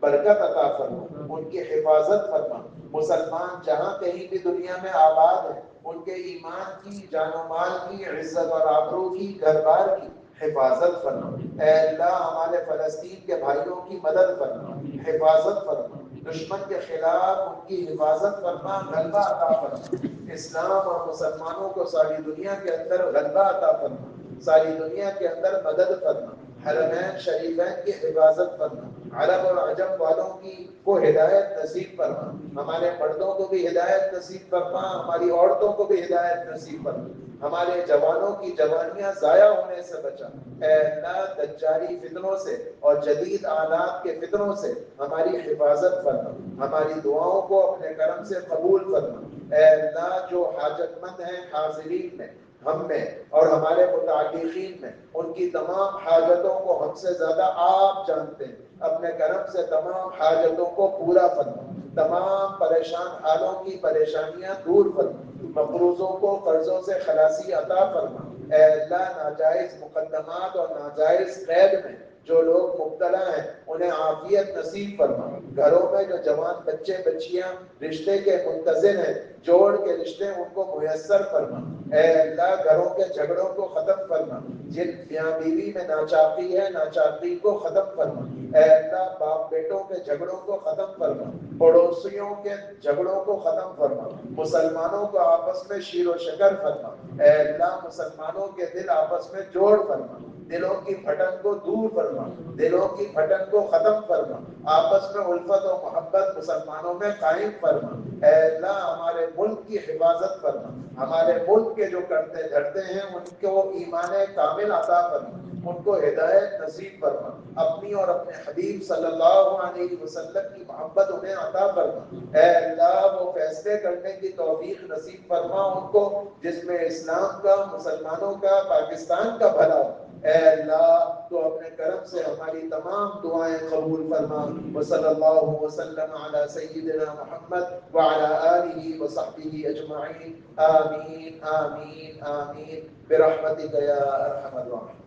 برکت عطا فرما، ان کی حفاظت فرما۔ مسلمان جہاں کہیں بھی دنیا میں آباد ہیں، ان کے ایمان کی، جان و مال کی، عزت اور آبرو کی، گھر بار کی حفاظت فرما۔ اے اللہ ہمارے فلسطین کے بھائیوں کی مدد فرما، حفاظت فرما، دشمن کے خلاف ان کی حفاظت فرما، غلبہ عطا فرما۔ اسلام اور مسلمانوں کو ساری دنیا کے اندر غلبہ عطا فرما، ساری دنیا کے اندر مدد فرما، حرمین شریفین کی حفاظت فرما، عرب اور عجم والوں کی کو ہدایت نصیب فرما، ہمارے مردوں کو بھی ہدایت نصیب فرما، ہماری عورتوں کو بھی ہدایت نصیب فرما، ہمارے جوانوں کی جوانیاں ضائع ہونے سے بچا۔ اے اللہ دجالی فتنوں سے اور جدید آلات کے فتنوں سے ہماری حفاظت فرما، ہماری دعاؤں کو اپنے کرم سے قبول فرما۔ اے اللہ جو حاجت مند ہیں حاضرین میں، ہم میں اور ہمارے متعلقین میں، ان کی تمام حاجتوں کو ہم سے زیادہ آپ جانتے ہیں، اپنے کرم سے تمام حاجتوں کو پورا فرما، تمام پریشان حالوں کی پریشانیاں دور فرما، مقروضوں کو قرضوں سے خلاصی عطا فرما۔ اے اللہ ناجائز مقدمات اور ناجائز قید میں جو لوگ مبتلا ہیں انہیں عافیت نصیب فرما، گھروں میں جو جوان بچے بچیاں رشتے کے منتظر ہیں جوڑ کے رشتے ان کو میسر فرما۔ اے اللہ گھروں کے جھگڑوں کو ختم فرما، جن میاں بیوی میں ناچاقی ہے ناچاقی کو ختم فرما۔ اے اللہ باپ بیٹوں کے جھگڑوں کو ختم فرما، پڑوسیوں کے جھگڑوں کو ختم فرما، مسلمانوں کو آپس میں شیر و شکر فرما۔ اے اللہ مسلمانوں کے دل آپس میں جوڑ فرما، دلوں کی پھٹن کو دور فرما، دلوں کی پھٹن کو ختم فرما، آپس میں الفت و محبت مسلمانوں میں قائم فرما۔ اے اللہ ہمارے ملک کی حفاظت فرما، ہمارے ملک کے جو کرتے دھرتے ہیں ان کو ایمان کامل عطا فرما، ان کو ہدایت نصیب فرما، اپنی اور اپنے حبیب صلی اللہ علیہ وسلم کی محبت انہیں عطا فرما۔ اے اللہ وہ فیصلے کرنے کی توفیق نصیب فرما ان کو جس میں اسلام کا، مسلمانوں کا، پاکستان کا بھلا ہو۔ اے اللہ تو اپنے کرم سے ہماری تمام دعائیں قبول فرما۔ وصلی اللہ وسلم علی سیدنا محمد وعلی آلہ وصحبہ اجمعین، آمین آمین آمین برحمتک یا ارحم الراحمین۔